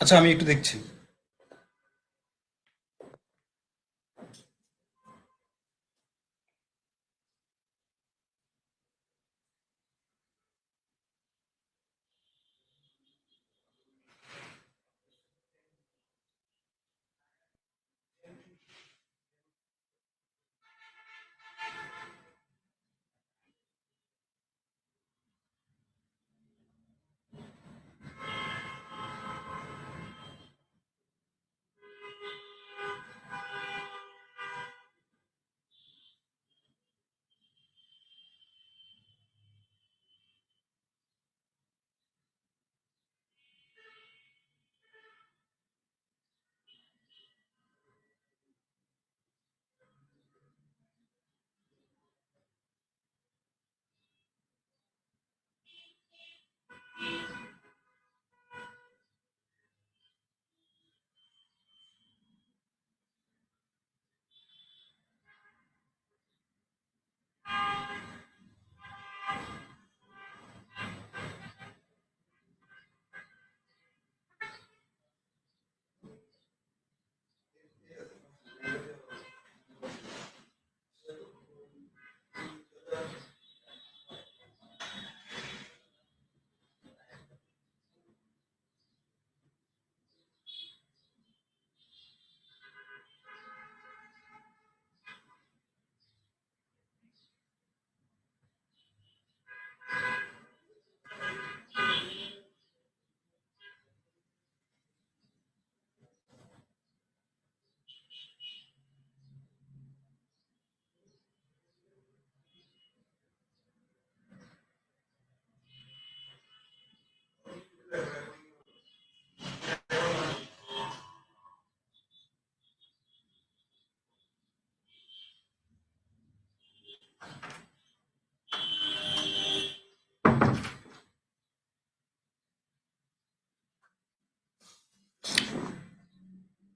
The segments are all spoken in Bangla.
আচ্ছা, আমি একটু দেখছি।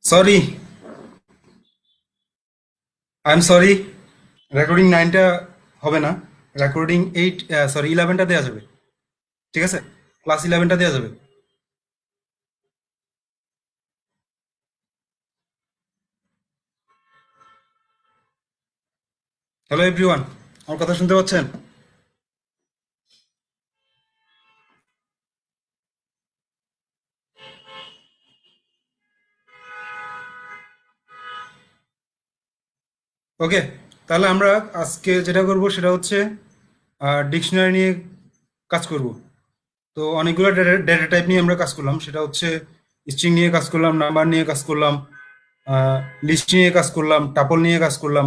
Sorry, I am sorry. Recording 9টা হবে না। রেকর্ডিং 11টা দেওয়া যাবে। ঠিক আছে, ক্লাস 11টা দেওয়া যাবে। হ্যালো এভরিওয়ান, আমার কথা শুনতে পাচ্ছেন? ওকে, তাহলে আমরা আজকে যেটা করব সেটা হচ্ছে ডিকশনারি নিয়ে কাজ করব। তো অনেকগুলো ডেটা টাইপ নিয়ে আমরা কাজ করলাম, সেটা হচ্ছে স্ট্রিং নিয়ে কাজ করলাম, নাম্বার নিয়ে কাজ করলাম, লিস্ট নিয়ে কাজ করলাম, টাপল নিয়ে কাজ করলাম।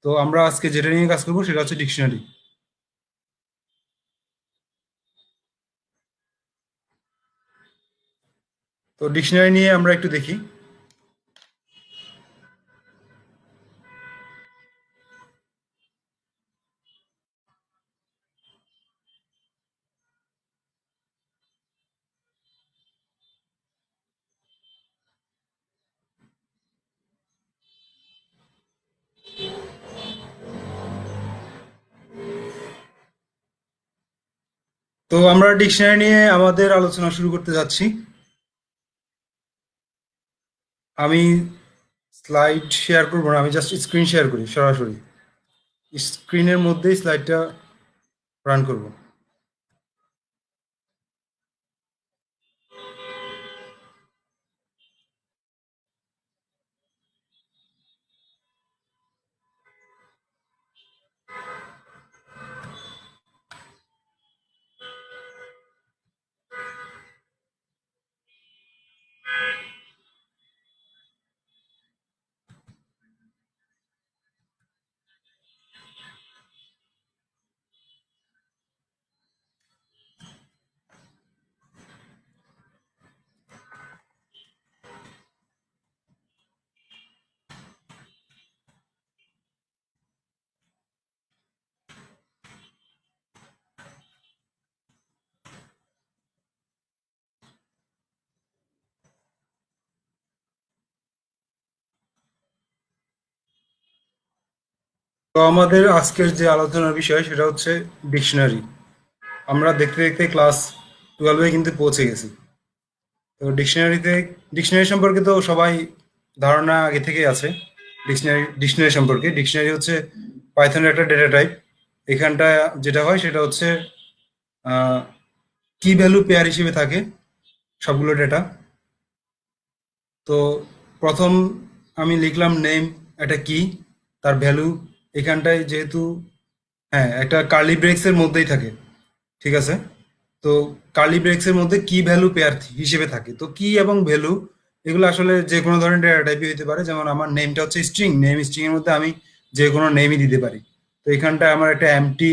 তো আমরা আজকে যেটা নিয়ে কাজ করবো সেটা হচ্ছে ডিকশনারি। তো ডিকশনারি নিয়ে আমরা একটু দেখি। তো আমরা ডিকশনারি নিয়ে আমাদের আলোচনা শুরু করতে যাচ্ছি। আমি স্লাইড শেয়ার করবো না, আমি জাস্ট স্ক্রিন শেয়ার করি সরাসরি। স্ক্রিনের মধ্যেই স্লাইডটা রান করব। তো আমাদের আজকের যে আলোচনার বিষয় সেটা হচ্ছে ডিকশনারি। আমরা দেখতে দেখতে ক্লাস 12-এ কিন্তু পৌঁছে গেছি। তো ডিকশনারি সম্পর্কে তো সবাই ধারণা আগে থেকেই আছে। ডিকশনারি সম্পর্কে, ডিকশনারি হচ্ছে পাইথনের একটা ডেটা টাইপ। এখানটা যেটা হয় সেটা হচ্ছে কি ভ্যালু পেয়ার হিসেবে থাকে সবগুলো ডেটা। তো প্রথম আমি লিখলাম নেম, একটা কি, তার ভ্যালু এখানটায় যেহেতু, হ্যাঁ, একটা কার্লি ব্রেক্স এর মধ্যেই থাকে, ঠিক আছে। তো কার্লি ব্রেক্স এর মধ্যে কি ভ্যালু পেয়ার হিসেবে থাকে। তো কি এবং ভ্যালু এগুলো আসলে যে কোনো ধরনের ডেটা টাইপই হতে পারে। যেমন আমার নেমটা হচ্ছে স্ট্রিং, নেম স্ট্রিং এর মধ্যে আমি যে কোনো নেমই দিতে পারি। তো এখানটায় আমার একটা এমটি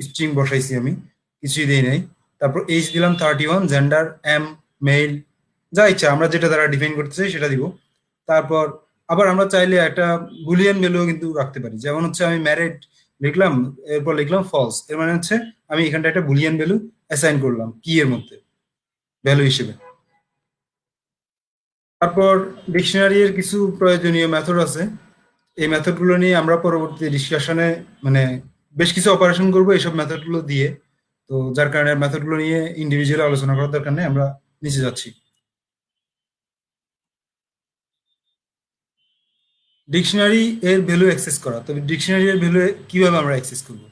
স্ট্রিং বসাইছি, আমি কিছুই দিই নাই। তারপর এইজ দিলাম 31, জেন্ডার এম, মেল, যা ইচ্ছা আমরা যেটা দ্বারা ডিফাইন করতে চাই সেটা দিব। তারপর আবার আমরা চাইলে একটা বুলিয়ান ভ্যালু কিন্তু রাখতে পারি। যেমন হচ্ছে আমি ম্যারিড লিখলাম, এরপর লিখলাম ফলস, এর মানে হচ্ছে আমি এখানটা একটা বুলিয়ান ভ্যালু অ্যাসাইন করলাম কি এর মধ্যে ভ্যালু হিসেবে। তারপর ডিকশনারি এর কিছু প্রয়োজনীয় মেথড আছে। এই মেথডগুলো নিয়ে আমরা পরবর্তী ডিসকাশনে মানে বেশ কিছু অপারেশন করব এইসব মেথডগুলো দিয়ে। তো যার কারণে মেথডগুলো নিয়ে ইন্ডিভিজুয়ালি আলোচনা করার দরকার নেই, আমরা নিচে যাচ্ছি। ডিকশনারি এর ভ্যালু অ্যাক্সেস করা, তবে ডিকশনারি এর ভ্যালু কিভাবে আমরা অ্যাক্সেস করব।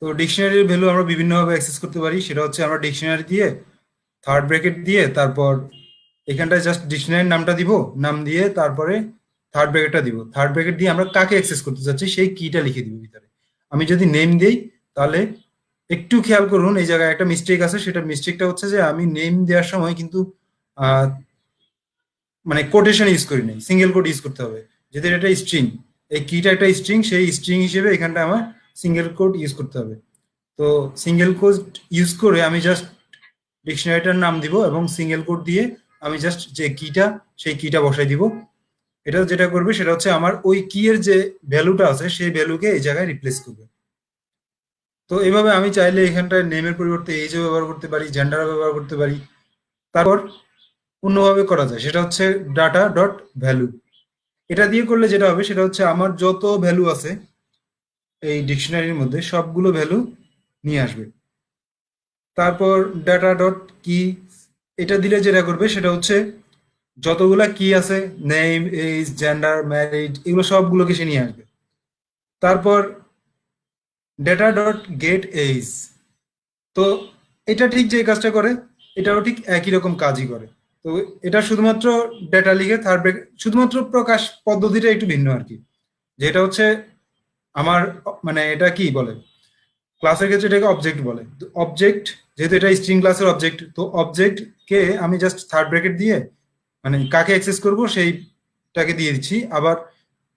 তো ডিকশনারির ভ্যালু আমরা বিভিন্নভাবে অ্যাক্সেস করতে পারি। সেটা হচ্ছে আমরা ডিকশনারি দিয়ে থার্ড ব্র্যাকেট দিয়ে তারপর এখানটায় জাস্ট ডিকশনারির নামটা দিব, নাম দিয়ে তারপরে থার্ড ব্র্যাকেটটা দিব। থার্ড ব্র্যাকেট দিয়ে আমরা কাকে অ্যাক্সেস করতে চাচ্ছি সেই কিটা লিখে দিব ভিতরে। আমি যদি নেম দেই তাহলে একটু খেয়াল করুন, এই জায়গায় একটা মিস্টেক আছে। সেটা মিস্টেকটা হচ্ছে যে আমি নেম দেওয়ার সময় কিন্তু আহ, মানে কোটেশন ইউজ করি নাই, সিঙ্গেল কোট ইউজ করতে হবে। যদি এটা স্ট্রিং, এই কিটা একটা স্ট্রিং, সেই স্ট্রিং হিসেবে এখানটা আমার সিঙ্গেল কোট ইউজ করতে হবে। তো সিঙ্গেল কোট ইউজ করে আমি জাস্ট ডিকশনারিটার নাম দিব এবং সিঙ্গেল কোট দিয়ে আমি জাস্ট যে কিটা সেই কিটা বসাই দিব। এটা যেটা করবে সেটা হচ্ছে আমার ওই কি এর যে ভ্যালুটা আছে সেই ভ্যালুকে এই জায়গায় রিপ্লেস করবে। তো এইভাবে আমি চাইলে এখানটায় নেমের পরিবর্তে এইজও ব্যবহার করতে পারি, জেন্ডারও ব্যবহার করতে পারি। তারপর অন্যভাবে করা যায়, সেটা হচ্ছে ডাটা ডট ভ্যালু। এটা দিয়ে করলে যেটা হবে সেটা হচ্ছে আমার যত ভ্যালু আছে এই ডিকশনারির মধ্যে সবগুলো ভ্যালু নিয়ে আসবে। তারপর ডাটা ডট কি, এটা দিলে যেটা করবে সেটা হচ্ছে যতগুলা কি আছে, নেম, এজ, জেন্ডার, ম্যারিড, এগুলো সবগুলোকে সে নিয়ে আসবে। তারপর ডেটা ডট গেট এজ, তো এটা ঠিক যে কাজটা করে এটাও ঠিক একই রকম কাজই করে। তো এটা শুধুমাত্র ডেটা লিখে থার্ড ব্রেক, শুধুমাত্র প্রকাশ পদ্ধতিটা একটু ভিন্ন আর কি। যেটা হচ্ছে আমার মানে এটা কি বলে, ক্লাসের ক্ষেত্রে এটাকে অবজেক্ট বলে। অবজেক্ট, যেহেতু এটা স্ট্রিং ক্লাসের অবজেক্ট, তো অবজেক্ট কে আমি জাস্ট থার্ড ব্র্যাকেট দিয়ে মানে কাকে অ্যাক্সেস করব সেইটাকে দিয়ে দিচ্ছি। আবার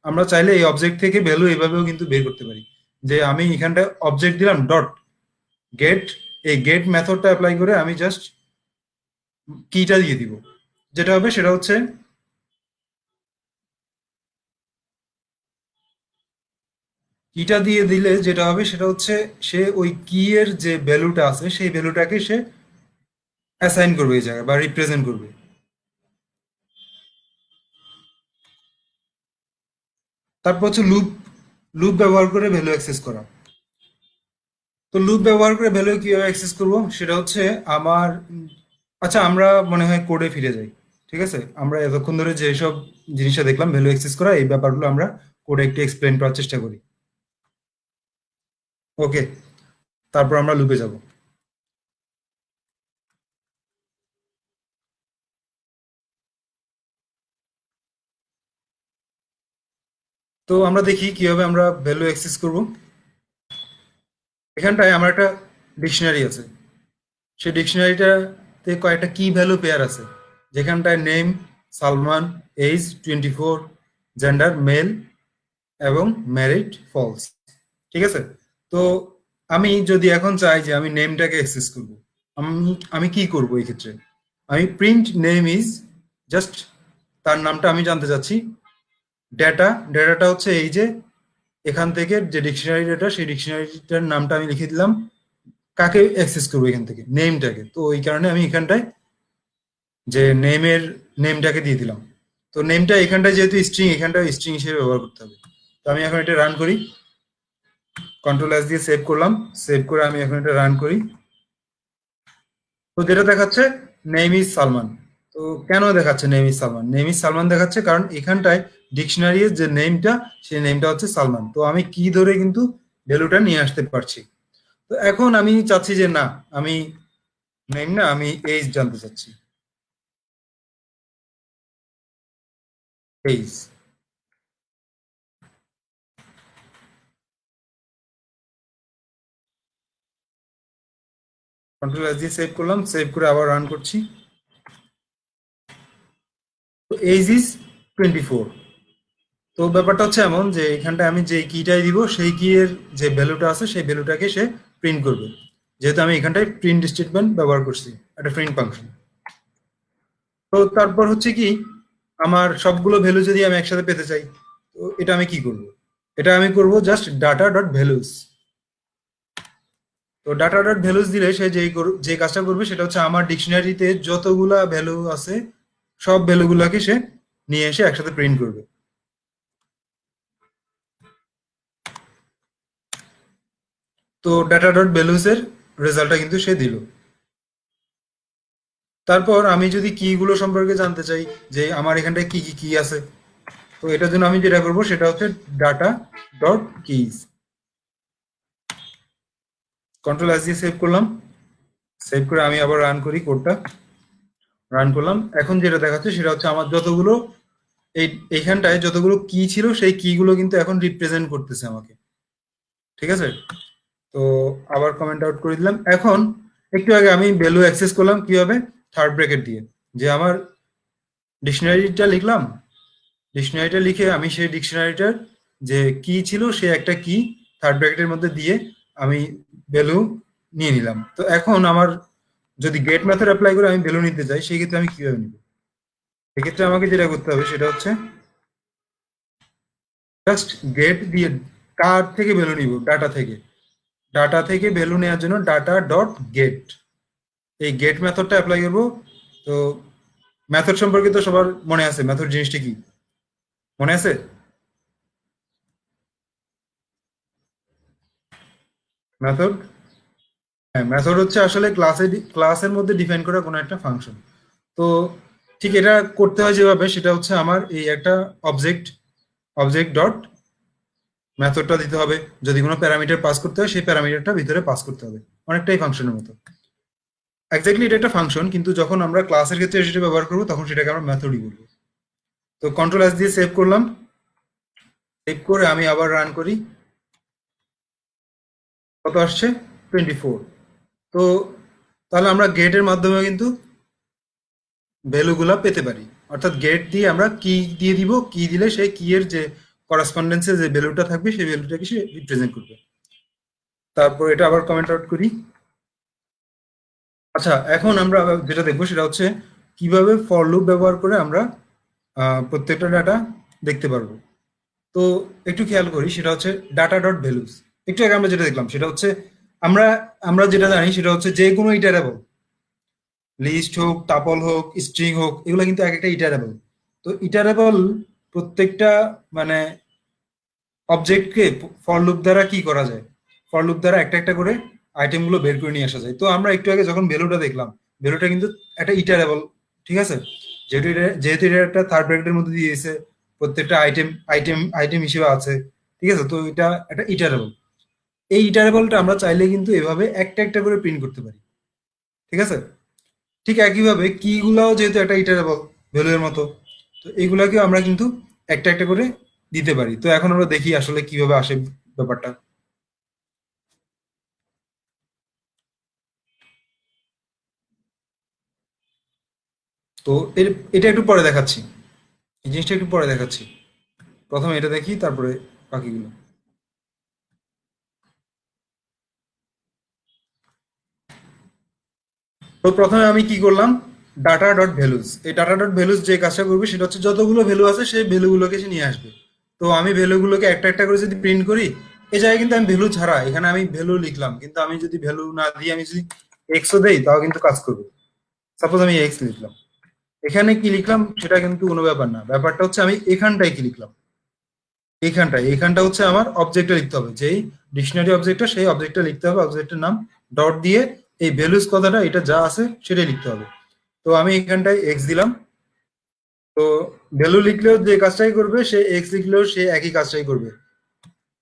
আমরা চাইলে এই অবজেক্ট থেকে ভ্যালু এভাবেও কিন্তু বের করতে পারি। যে আমি এখানটা অবজেক্ট দিলাম ডট গেট, এই গেট মেথডটা অ্যাপ্লাই করে আমি জাস্ট কিটা দিয়ে দিব। যেটা হবে সেটা হচ্ছে কিটা দিয়ে দিলে যেটা হবে সেটা হচ্ছে সে ওই কি এর যে ভ্যালুটা আছে সেই ভ্যালুটাকে সে অ্যাসাইন করবে এই জায়গায় বা রিপ্রেজেন্ট করবে। তারপর হচ্ছে লুপ, লুপ ব্যবহার করে ভ্যালু অ্যাক্সেস করা। তো লুপ ব্যবহার করে ভ্যালু কিভাবে অ্যাক্সেস করব সেটা হচ্ছে আমার আচ্ছা আমরা মনে হয় কোডে ফিরে যাই। ঠিক আছে, আমরা এতক্ষণ ধরে যেসব জিনিসটা দেখলাম ভ্যালু অ্যাক্সেস করা, এই ব্যাপারগুলো আমরা কোডে একটু এক্সপ্লেন করার চেষ্টা করি। ওকে, তারপর আমরা লুপে যাব। তো আমরা দেখি কিভাবে আমরা ভ্যালু অ্যাক্সেস করব। এখানটায় আমার একটা ডিকশনারি আছে, সেই ডিকশনারিটাতে কয়েকটা কি ভ্যালু পেয়ার আছে। যেখানটায় name Salman, age 24, gender male এবং ম্যারিড ফলস, ঠিক আছে। তো আমি যদি এখন চাই যে আমি নেমটাকে অ্যাক্সেস করব, আমি আমি কি করব এই ক্ষেত্রে। আমি প্রিন্ট নেম ইজ, জাস্ট তার নামটা আমি জানতে চাচ্ছি। ডেটাটা হচ্ছে এই যে এখান থেকে যে ডিকশনারি ডেটা, সেই ডিকশনারিটার নামটা আমি লিখে দিলাম। কাকে অ্যাক্সেস করবো এখান থেকে, নেমটাকে। তো ওই কারণে আমি এখানটায় যে নেমটাকে দিয়ে দিলাম। তো নেমটা এখানটায় যেহেতু স্ট্রিং, এখানটায় স্ট্রিং হিসেবে ব্যবহার করতে হবে। তো আমি এখন এটা রান করি, কন্ট্রোল এস দিয়ে সেভ করলাম। সেভ করে আমি এখন এটা রান করি। তো যেটা দেখাচ্ছে নেম ইজ সালমান। তো তো কেন দেখাচ্ছে name is Salman? Name is Salman দেখাচ্ছে কারণ এখানটায় ডিকশনারির যে নেমটা, সেই নেমটা হচ্ছে সালমান। তো আমি কি ধরে কিন্তু ভ্যালুটা নিয়ে আসতে পারছি। তো এখন আমি চাচ্ছি যে না, আমি নেম না, আমি এইজ জানতে চাচ্ছি। এইজ, কন্ট্রোল এস দিয়ে সেভ করলাম, সেভ করে আবার রান করছি। তো এইজ ইজ 24। তো ব্যাপারটা হচ্ছে এমন যে এখানটায় আমি যে কিটাই দিব সেই কি এর যে ভ্যালুটা আছে সেই ভ্যালুটাকে সে প্রিন্ট করবে, যেহেতু আমি এখানটায় প্রিন্ট স্টেটমেন্ট ব্যবহার করছি, একটা প্রিন্ট ফাংশন। তো তারপর হচ্ছে কি, আমার সবগুলো ভ্যালু যদি আমি একসাথে পেতে চাই, তো এটা আমি কি করব? এটা আমি করব জাস্ট ডাটা ডট ভ্যালুস। তো ডাটা ডট ভ্যালুস দিলে সে যে কাজটা করবে সেটা হচ্ছে আমার ডিকশনারিতে যতগুলা ভ্যালু আছে সব ভ্যালুগুলাকে সে নিয়ে এসে একসাথে প্রিন্ট করবে। তো ডাটা ডট ভ্যালুস এর রেজাল্টটা কিন্তু সে দিল। তারপর আমি যদি কি গুলো সম্পর্কে জানতে চাই, যে আমার এখানটায় কি কি কি আছে, তো এটার জন্য আমি যেটা করব সেটা হচ্ছে data dot keys. Control S দিয়ে সেভ করলাম, সেভ করে আমি আবার রান করি কোডটা। রান করলাম, এখন যেটা দেখাচ্ছে সেটা হচ্ছে আমার যতগুলো এই এইখানটায় যতগুলো কি ছিল সেই কি গুলো কিন্তু এখন রিপ্রেজেন্ট করতেছে আমাকে। ঠিক আছে? তো আবার কমেন্ট আউট করে দিলাম। এখন একটু আগে আমি ভ্যালু অ্যাক্সেস করলাম কিভাবে? থার্ড ব্র্যাকেট দিয়ে। যে আমার ডিকশনারিটা লিখলাম, ডিকশনারিটা লিখে আমি সেই ডিকশনারিটার যে কি ছিল সে একটা কি থার্ড ব্র্যাকেটের মধ্যে দিয়ে আমি ভ্যালু নিয়ে নিলাম। তো এখন আমার যদি গেট মেথড অ্যাপ্লাই করে আমি ভ্যালু নিতে চাই, সেই ক্ষেত্রে আমি কিভাবে নিব? এক্ষেত্রে আমাকে যেটা করতে হবে সেটা হচ্ছে জাস্ট গেট দিয়ে কার থেকে ভ্যালু নিব? ডাটা থেকে। ডাটা থেকে ভ্যালু নেওয়ার জন্য ডাটা ডট গেট, এই গেট মেথডটা অ্যাপ্লাই করব। তো মেথড সম্পর্কে তো সবার মনে আছে, মেথড জিনিসটা কি মনে আছে? মেথড, হ্যাঁ, মেথড হচ্ছে আসলে ক্লাসের মধ্যে ডিফাইন করা কোনো একটা ফাংশন। তো ঠিক এটা করতে হয় যেভাবে, সেটা হচ্ছে আমার এই একটা অবজেক্ট, অবজেক্ট ডট মেথডটা দিতে হবে। যদি কোনো প্যারামিটার পাস করতে হয় সেই প্যারামিটারটা ভিতরে পাস করতে হবে, অনেকটাই ফাংশনের মতো। এক্স্যাক্টলি এটা একটা ফাংশন, কিন্তু যখন আমরা ক্লাসের ক্ষেত্রে সেটা ব্যবহার করবো তখন সেটাকে আমরা মেথডই বলবো। তো কন্ট্রোল এস দিয়ে সেভ করলাম, সেভ করে আমি আবার রান করি। কত আসছে? 24। তো তাহলে আমরা গেটের মাধ্যমে কিন্তু ভ্যালুগুলা পেতে পারি। অর্থাৎ গেট দিয়ে আমরা কি দিয়ে দিব, কি দিলে সেই কি এর যে করেসপন্ডেন্সে যে ভ্যালুটা থাকবে সেই ভ্যালুটাকে সে রিপ্রেজেন্ট করবে। তারপর এটা আবার কমেন্ট আউট করি। আচ্ছা, এখন আমরা যেটা দেখবো সেটা হচ্ছে কিভাবে ফর লুপ ব্যবহার করে আমরা প্রত্যেকটা ডাটা দেখতে পারবো। তো একটু খেয়াল করি, সেটা হচ্ছে ডাটা ডট ভ্যালুস। একটু আগে আমরা যেটা দেখলাম সেটা হচ্ছে আমরা আমরা যেটা জানি সেটা হচ্ছে যে কোনো ইটারেবল, লিস্ট হোক, টাপল হোক, স্ট্রিং হোক, এগুলো কিন্তু এক একটা ইটারেবল। তো ইটারেবল প্রত্যেকটা মানে অবজেক্টকে ফর লুপ দ্বারা কি করা যায়? ফর লুপ দ্বারা একটা একটা করে আইটেম গুলো বের করে নিয়ে আসা যায়। তো আমরা একটু আগে যখন ভ্যালুটা দেখলাম, ভ্যালুটা কিন্তু একটা ইটারেবল, ঠিক আছে? যেহেতু এটা একটা থার্ড ব্র্যাকেটের মধ্যে দিয়ে দিয়েছে, প্রত্যেকটা আইটেম হিসেবে আছে, ঠিক আছে? তো এটা একটা ইটারেবল। এই ইটারেবলটা আমরা চাইলে কিন্তু এভাবে একটা একটা করে প্রিন্ট করতে পারি, ঠিক আছে? ঠিক একইভাবে কি গুলাও যেহেতু একটা ইটারেবল ভ্যালু এর মতো, তো এইগুলাকেও আমরা কিন্তু একটা একটা করে দিতে পারি। তো এখন আমরা দেখি আসলে কিভাবে আসে ব্যাপারটা। তো এটা একটু পরে দেখাচ্ছি, এই জিনিসটা একটু পরে দেখাচ্ছি। প্রথমে এটা দেখি, তারপরে বাকিগুলো। তো প্রথমে আমি কি করলাম? ডাটা ডট ভ্যালুস, এই ডাটা ডট ভ্যালুস যে কাজটা করবে সেটা হচ্ছে যতগুলো ভ্যালু আছে সেই ভ্যালুগুলোকে সে নিয়ে আসবে। তো আমি ভ্যালুগুলোকে একটা একটা করে যদি প্রিন্ট করি, এই জায়গায় কিন্তু আমি ভ্যালু ছাড়া এখানে আমি ভ্যালু লিখলাম, কিন্তু আমি যদি ভ্যালু না দিয়ে আমি যদি এক্সও দেই তাও কিন্তু কাজ করবে। সাপোজ আমি এক্স লিখলাম, এখানে কি লিখলাম সেটা কিন্তু কোনো ব্যাপার না, ব্যাপারটা হচ্ছে আমি এখানটায় কি লিখলাম। এইখানটা হচ্ছে আমার অবজেক্টটা লিখতে হবে, যেই ডিকশনারি অবজেক্টটা সেই অবজেক্টটা লিখতে হবে, অবজেক্টের নাম ডট দিয়ে এই ভ্যালুস কথাটা এটা যা আছে সেটাই লিখতে হবে। তো তো আমি এখানটায় এক্স দিলাম। তো ভ্যালু লিখলেও যে কাজটাই করবে, সে এক্স লিখলেও সে একই কাজটাই করবে।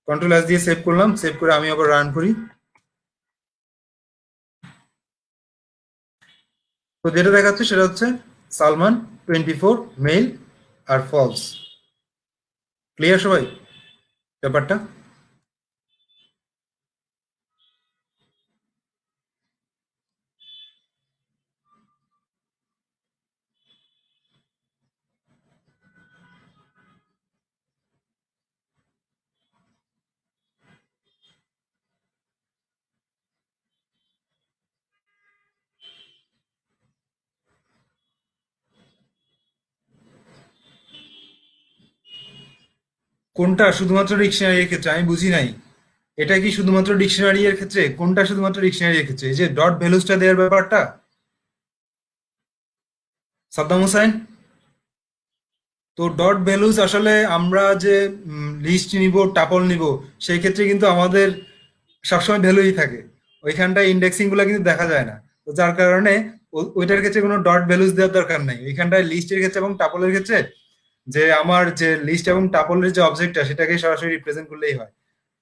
কন্ট্রোল এস দিয়ে সেভ করলাম, সেভ করে আমি আবার রান করি। তো যেটা দেখাচ্ছে সেটা হচ্ছে সালমান 24 মেল আর ফলস। ক্লিয়ার সবাই ব্যাপারটা? কোনটা শুধুমাত্র ডিকশনারি এর ক্ষেত্রে? আমি বুঝি নাই। এটা কি শুধুমাত্র ডিকশনারি এর ক্ষেত্রে? কোনটা শুধুমাত্র ডিকশনারি এর ক্ষেত্রে? এই যে ডট ভ্যালুসটা দেওয়ার ব্যাপারটা? সাদ্দাম হোসেন, তো ডট ভ্যালুস আসলে আমরা যে লিস্ট নিব, টাপল নিব, সেই ক্ষেত্রে কিন্তু আমাদের সবসময় ভ্যালুই থাকে। ওইখানটায় ইন্ডেক্সিং গুলো কিন্তু দেখা যায় না। তো যার কারণে ওইটার ক্ষেত্রে কোনো ডট ভ্যালুস দেওয়ার দরকার নাই ওইখানটায়, লিস্টের ক্ষেত্রে এবং টাপলের ক্ষেত্রে। যে আমার যে লিস্ট এবং টাপলের যে অবজেক্টটা, সেটাকে সরাসরি রিপ্রেজেন্ট করলেই হয়।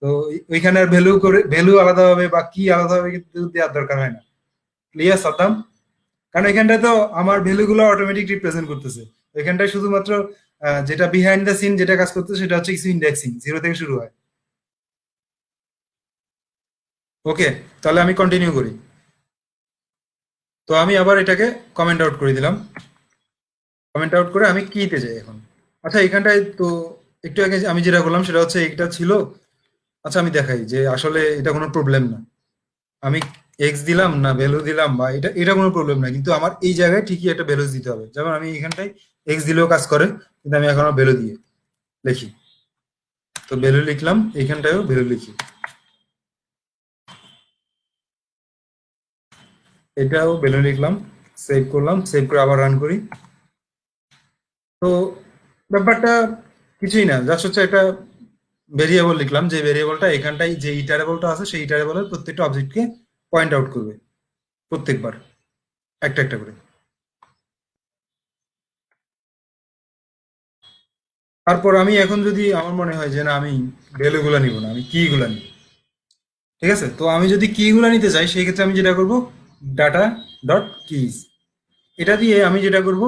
তো ওইখানে আর ভ্যালু করে, ভ্যালু আলাদাভাবে বা কি আলাদাভাবে কিন্তু দেওয়ার দরকার হয় না। ক্লিয়ার সাদ্দাম? কারণ এখানটায় তো আমার ভ্যালু গুলো অটোমেটিক রিপ্রেজেন্ট করতেছে। এখানটায় শুধুমাত্র যেটা বিহাইন্ড দ্য সিন যেটা কাজ করতেছে সেটা হচ্ছে কিছু ইন্ডেক্সিং, জিরো থেকে শুরু হয়। ওকে, তাহলে আমি কন্টিনিউ করি। তো আমি আবার এটাকে কমেন্ট আউট করে দিলাম। কমেন্ট আউট করে আমি কিতে যাই এখন। আচ্ছা, এখানটায় তো একটু আগে আমি যেটা করলাম সেটা হচ্ছে এটা ছিল। আচ্ছা, আমি দেখাই যে আসলে এটা কোনো প্রবলেম না। আমি এক্স দিলাম না ভ্যালু দিলাম, বা এটা এটা কোনো প্রবলেম না, কিন্তু আমার এই জায়গায় ঠিকই একটা ভ্যালু দিতে হবে। যেমন আমি এখানটায় এক্স দিলেও কাজ করে, কিন্তু আমি এখন ভ্যালু দিয়ে লিখি। তো ভ্যালু লিখলাম, এইখানটায়ও ভ্যালু লিখি। এটাও ভ্যালু লিখলাম, সেভ করলাম, সেভ করে আবার রান করি। তো ব্যাপারটা কিছুই না, জাস্ট হচ্ছে একটা ভেরিয়েবল লিখলাম, যে ভেরিয়েবলটা এখানটায় যে ইটারেবলটা আছে সেই ইটারেবলের প্রত্যেকটা অবজেক্টকে পয়েন্ট আউট করবে প্রত্যেকবার একটা একটা করে। তারপর আমি এখন যদি আমার মনে হয় যে না আমি ভ্যালু গুলা নিব না, আমি কি গুলা নিব, ঠিক আছে? তো আমি যদি কি গুলা নিতে চাই সেই ক্ষেত্রে আমি যেটা করব, ডাটা ডট কিজ, এটা দিয়ে আমি যেটা করব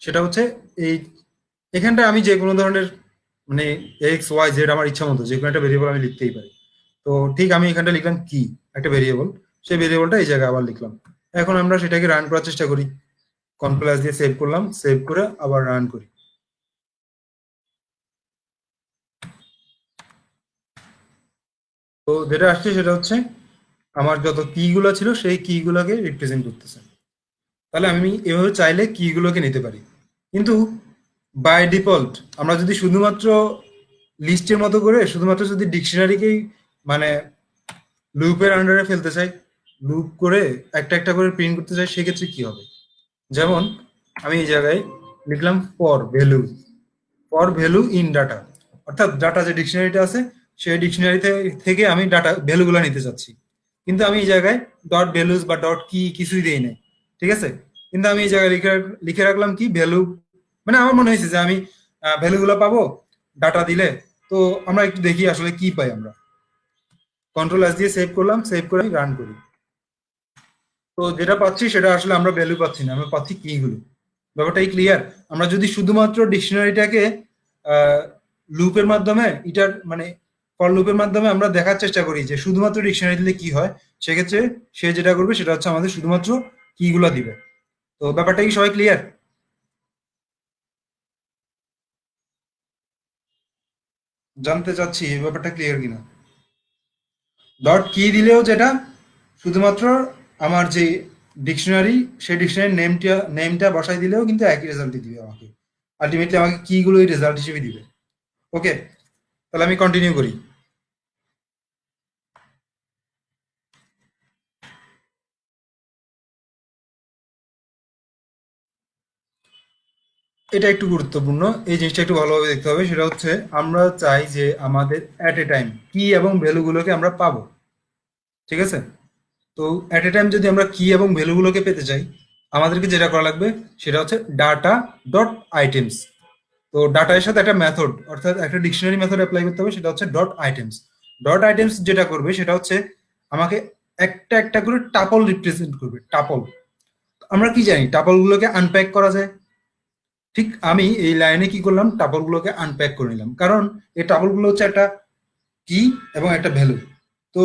সেটা হচ্ছে এই এখানটা আমি যে কোনো ধরনের মানে এক্স ওয়াই জেড আমার ইচ্ছা মতো যে কোনো একটা ভেরিয়েবল আমি লিখতেই পারি। তো ঠিক আমি এখানটা লিখলাম কি, একটা ভেরিয়েবল, সেই ভেরিয়েবলটা এই জায়গায় আবার লিখলাম। এখন আমরা সেটাকে রান করার চেষ্টা করি। কন্ট্রোল এস দিয়ে সেভ করলাম, সেভ করে আবার রান করি। তো যেটা আসছে সেটা হচ্ছে আমার যত কি গুলো ছিল সেই কি গুলোকে রিপ্রেজেন্ট করতেছে। তাহলে আমি এভাবে চাইলে কি গুলোকে নিতে পারি। কিন্তু বাই ডিফল্ট আমরা যদি শুধুমাত্র লিস্টের মতো করে শুধুমাত্র যদি ডিকশনারিকেই মানে লুপের আন্ডারে ফেলতে চাই, লুপ করে একটা একটা করে প্রিন্ট করতে চাই, সেক্ষেত্রে কি হবে? যেমন আমি এই জায়গায় লিখলাম ফর ভ্যালু ইন ডাটা, অর্থাৎ ডাটা যে ডিকশনারিটা আছে সেই ডিকশনারি থেকে আমি ডাটা ভ্যালুগুলো নিতে চাচ্ছি। কিন্তু আমি এই জায়গায় ডট ভ্যালুস বা ডট কি কিছুই দেই নাই, ঠিক আছে? কিন্তু আমি এই জায়গায় লিখে লিখে রাখলাম কি ভ্যালু, মানে আমার মনে হয়েছে যে আমি ভ্যালুগুলো পাবো ডাটা দিলে। তো আমরা একটু দেখি আসলে কি পাই আমরা। কন্ট্রোল এস দিয়ে সেভ করলাম, সেভ করে আমি রান করি। তো যেটা পাচ্ছি সেটা আসলে আমরা ভ্যালু পাচ্ছি না, আমরা পাচ্ছি কি গুলো। ব্যাপারটাই ক্লিয়ার? আমরা যদি শুধুমাত্র ডিকশনারিটাকে লুপের মাধ্যমে এটার মানে ফর লুপের মাধ্যমে আমরা দেখার চেষ্টা করি যে শুধুমাত্র ডিকশনারি দিলে কি হয়, সেক্ষেত্রে সে যেটা করবে সেটা হচ্ছে আমাদের শুধুমাত্র কি গুলা দিবে। তো ব্যাপারটা কি সবাই ক্লিয়ার? জানতে চাচ্ছি এই ব্যাপারটা ক্লিয়ার কিনা। ডট কি দিলেও যেটা শুধুমাত্র আমার যে ডিকশনারি, সেই ডিকশনারি নেমটা বসাই দিলেও কিন্তু একই রেজাল্টই দিবে আমাকে। আলটিমেটলি আমাকে কি গুলোই রেজাল্ট হিসেবে দিবে। ওকে, তাহলে আমি কন্টিনিউ করি। এটা একটু গুরুত্বপূর্ণ, এই জিনিসটা একটু ভালোভাবে দেখতে হবে। সেটা হচ্ছে আমরা চাই যে আমাদের অ্যাট এ টাইম কি এবং ভ্যালুগুলোকে আমরা পাবো, ঠিক আছে? তো অ্যাট এ টাইম যদি আমরা কি এবং ভ্যালুগুলোকে পেতে চাই, আমাদেরকে যেটা করা লাগবে সেটা হচ্ছে ডাটা ডট আইটেমস। তো ডাটা এর সাথে একটা মেথড, অর্থাৎ একটা ডিকশনারি মেথড অ্যাপ্লাই করতে হবে, সেটা হচ্ছে ডট আইটেমস। ডট আইটেমস যেটা করবে সেটা হচ্ছে আমাকে একটা একটা করে টাপল রিপ্রেজেন্ট করবে, টাপল। আমরা কি জানি টাপল গুলোকে আনপ্যাক করা যায়। ঠিক আমি এই লাইনে কি করলাম, টাপল গুলোকে আনপ্যাক করে নিলাম, কারণ এই টাপল গুলো হচ্ছে একটা কি এবং একটা ভ্যালু। তো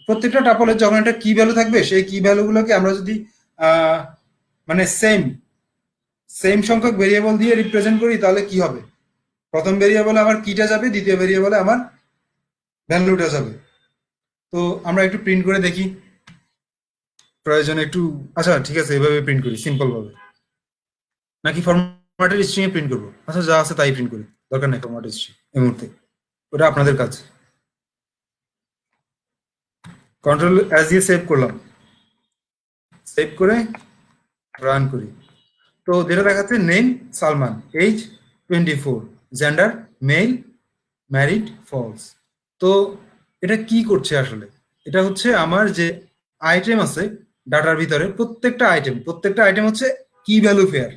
প্রত্যেকটা টাপলের যখন একটা কি ভ্যালু থাকবে, সেই কি ভ্যালু গুলোকে আমরা যদি আহ, মানে সেম সেম সংখ্যক ভেরিয়েবল দিয়ে রিপ্রেজেন্ট করি, তাহলে কি হবে? প্রথম ভেরিয়েবলে আমার কিটা যাবে, দ্বিতীয় ভেরিয়েবলে আমার ভ্যালুটা যাবে। তো আমরা একটু প্রিন্ট করে দেখি প্রয়োজনে একটু। আচ্ছা ঠিক আছে, এভাবে প্রিন্ট করি সিম্পল ভাবে, নাকি ফরম্যাটেড স্ট্রিং এ প্রিন্ট করবো? আচ্ছা যা আছে তাই প্রিন্ট করি, দরকার নেই ফরম্যাটেড স্ট্রিং এই মুহূর্তে, ওটা আপনাদের কাজ। কন্ট্রোল অ্যাজ দিয়ে সেভ করলাম, সেভ করে রান করি। তো যেটা দেখাচ্ছে name Salman, age 24, gender male, married false. তো এটা কি করছে আসলে? এটা হচ্ছে আমার যে আইটেম আছে ডাটার ভিতরে, প্রত্যেকটা আইটেম হচ্ছে কি ভ্যালু পেয়ার।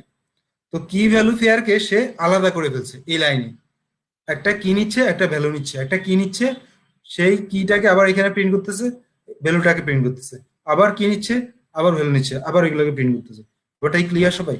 তো কি ভ্যালু পেয়ারকে সে আলাদা করে ফেলছে এই লাইনে। একটা কি নিচ্ছে, একটা ভ্যালু নিচ্ছে, একটা কি নিচ্ছে, সেই কিটাকে আবার এখানে প্রিন্ট করতেছে, ভ্যালুটাকে প্রিন্ট করতেছে, আবার কি নিচ্ছে, আবার ভ্যালু নিচ্ছে, আবার এগুলোকে প্রিন্ট করতেছে। ওটাই ক্লিয়ার সবাই?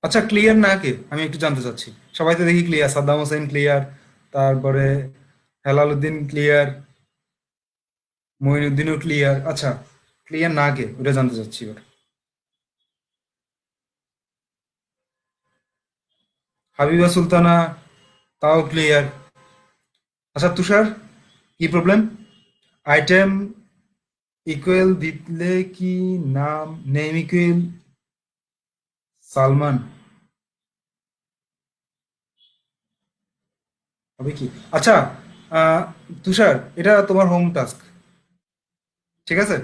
আচ্ছা ক্লিয়ার না কে, আমি একটু জানতে চাচ্ছি। সবাই তো দেখি ক্লিয়ার, সাদ্দাম হোসেন ক্লিয়ার, তারপরে হেলাল উদ্দিন ক্লিয়ার, মঈনুদ্দিনও ক্লিয়ার। আচ্ছা ক্লিয়ার না কে, ওটা জানতে চাচ্ছি এবার। হাবিবা সুলতানা, তাও ক্লিয়ার। আচ্ছা তুষার, কি প্রবলেম? আইটেম ইকুয়াল দিলে কি নাম নেম ইকুয়াল সালমান হবে কি? আচ্ছা আহ, তুষার, এটা তোমার হোম টাস্ক, ঠিক আছে?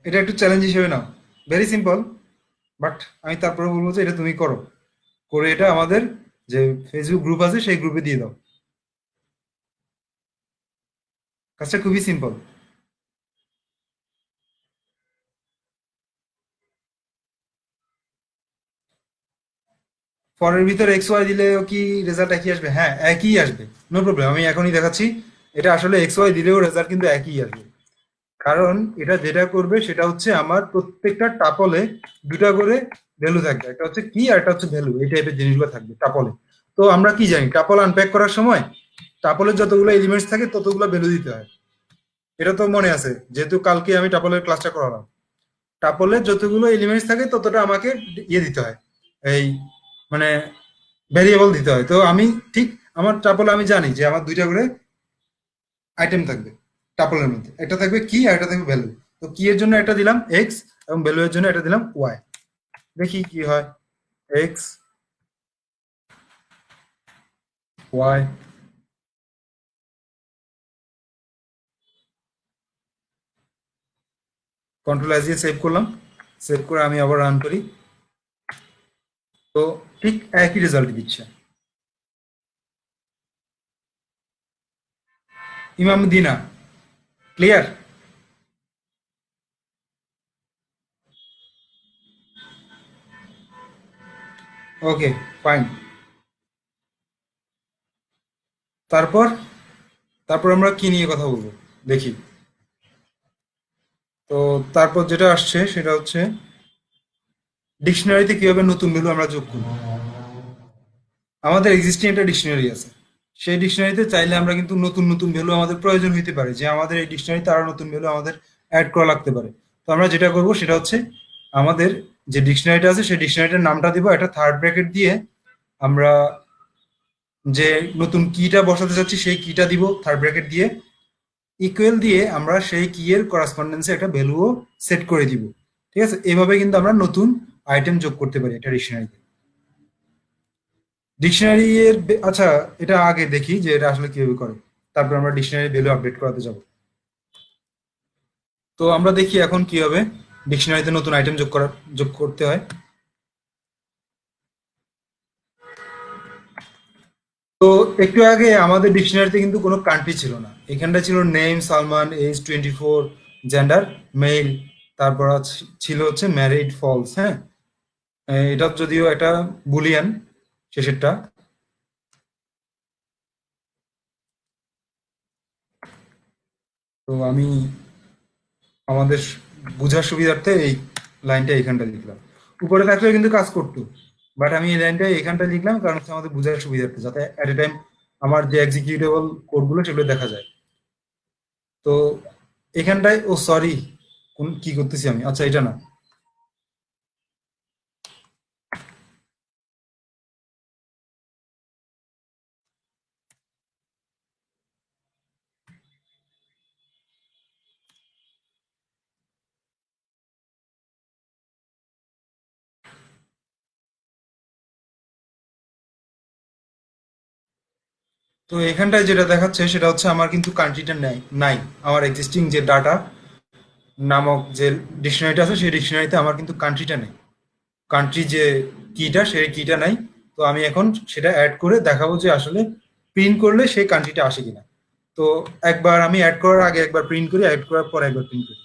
এটা একটু চ্যালেঞ্জ হিসেবে নাও, ভেরি সিম্পল। বাট আমি তারপরে বলবো যে এটা তুমি করো, করে এটা আমাদের যে ফেসবুক গ্রুপ আছে সেই গ্রুপে দিয়ে দাও। কাজটা খুবই সিম্পল। ফরের ভিতরে এক্স ওয়াই দিলেও কি রেজাল্ট একই আসবে? হ্যাঁ একই আসবে, নো প্রবলেম, আমি এখনই দেখাচ্ছি। এটা আসলে এক্স ওয়াই দিলেও রেজাল্ট কিন্তু একই আসবে। কারণ এটা যেটা করবে সেটা হচ্ছে আমার প্রত্যেকটা টাপলে দুটা করে ভ্যালু থাকবে, একটা হচ্ছে কি আর একটা হচ্ছে ভ্যালু, এই টাইপের জিনিসগুলো থাকবে টাপলে। তো আমরা কি জানি টাপল আনপ্যাক করার সময় টাপলের যতগুলো এলিমেন্টস থাকে ততগুলো ভ্যালু দিতে হয়। এটা তো মনে আছে, যেহেতু কালকে আমি টাপলের ক্লাসটা করালাম। টাপলের যতগুলো এলিমেন্টস থাকে ততটা আমাকে ইয়ে দিতে হয়, এই মানে ভেরিয়েবল দিতে হয়। তো আমি ঠিক আমার টাপলে আমি জানি যে আমার দুইটা করে আইটেম থাকবে, টাপলের মধ্যে একটা থাকবে কি আর একটা থাকবে ভ্যালু। তো কি এর জন্য একটা দিলাম এক্স, এবং ভ্যালু এর জন্য একটা দিলাম ওয়াই। দেখি কি হয়। এক্স ওয়াই, কন্ট্রোল এস দিয়ে সেভ করলাম, সেভ করে আমি আবার রান করি। তো ঠিক একই রেজাল্ট দিচ্ছে। ইমাম দিনা ক্লিয়ার? Okay fine. তারপর তারপর আমরা কি নিয়ে কথা বলবো দেখি। তো তারপর যেটা আসছে সেটা হচ্ছে ডিকশনারিতে কিভাবে নতুন ভ্যালু আমরা যোগ করবো। আমাদের এক্সিস্টিং একটা ডিকশনারি আছে, সেই ডিকশনারিতে চাইলে আমরা কিন্তু নতুন নতুন ভ্যালু আমাদের প্রয়োজন হইতে পারে, যে আমাদের এই ডিকশনারিতে আরো নতুন ভ্যালু আমাদের অ্যাড করা লাগতে পারে। তো আমরা যেটা করব সেটা হচ্ছে আমাদের যে ডিকশনারিটা আছে সেই ডিকশনারিটার নামটা দিব একটা থার্ড ব্র্যাকেট দিয়ে। আমরা যে নতুন কিটা বসাতে চাচ্ছি সেই কিটা দিব থার্ড ব্র্যাকেট দিয়ে, ইকুয়াল দিয়ে আমরা সেই কি এর করাসপন্ডেন্সে একটা ভ্যালুও সেট করে দিব। ঠিক আছে, এভাবে কিন্তু আমরা নতুন আইটেম যোগ করতে পারি একটা ডিকশনারিতে। ডিকশনারি এর আচ্ছা এটা আগে দেখি যে এটা আসলে কিভাবে করে, তারপর আমরা ডিকশনারি ভ্যালু আপডেট করাতে যাব। তো আমরা দেখি এখন কিভাবে ডিকশনারিতে নতুন আইটেম যোগ করতে হয়। তো একটু আগে আমাদের ডিকশনারিতে কিন্তু কোনো কান্ট্রি ছিল না, এখানটা ছিল name Salman, age 24, gender male, তারপর ছিল হচ্ছে ম্যারিড ফলস। হ্যাঁ, এটা যদিও একটা বুলিয়ান শেষেরটা। তো আমি আমাদের বোঝার সুবিধার্থে এই লাইনটা এইখানটা লিখলাম। উপরে থাকলেও কিন্তু কাজ করতো, বাট আমি এই লাইনটা এইখানটা লিখলাম কারণ হচ্ছে আমাদের বোঝার সুবিধার্থে, যাতে অ্যাট এ টাইম আমার যে এক্সিকিউটেবল কোডগুলো সেগুলো দেখা যায়। তো এখানটায় ও সরি, কোন কি করতেছি আমি, আচ্ছা এটা না। তো এখানটায় যেটা দেখাচ্ছে সেটা হচ্ছে আমার কিন্তু কান্ট্রিটা নাই। আমার এক্সিস্টিং যে ডাটা নামক যে ডিকশনারিটা আছে সেই ডিকশনারিতে আমার কিন্তু কান্ট্রিটা নেই। কান্ট্রি যে কিটা সেই কিটা নাই। তো আমি এখন সেটা অ্যাড করে দেখাবো যে আসলে প্রিন্ট করলে সেই কান্ট্রিটা আসে কিনা। তো একবার আমি অ্যাড করার আগে একবার প্রিন্ট করি, অ্যাড করার পর একবার প্রিন্ট করি।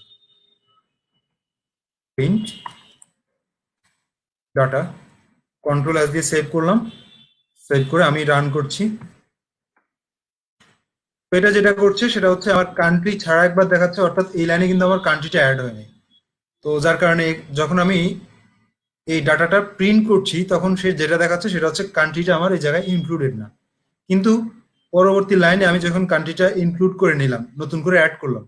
প্রিন্ট ডাটা, কন্ট্রোল এস দিয়ে সেভ করলাম। সেভ করে আমি রান করছি। তো এটা যেটা করছে সেটা হচ্ছে আমার কান্ট্রি ছাড়া একবার দেখাচ্ছে, অর্থাৎ এই লাইনে কিন্তু আমার কান্ট্রিটা অ্যাড হয়নি। তো যার কারণে যখন আমি এই ডাটাটা প্রিন্ট করছি তখন সে যেটা দেখাচ্ছে সেটা হচ্ছে কান্ট্রিটা আমার এই জায়গায় ইনক্লুডেড না। কিন্তু পরবর্তী লাইনে আমি যখন কান্ট্রিটা ইনক্লুড করে নিলাম, নতুন করে অ্যাড করলাম,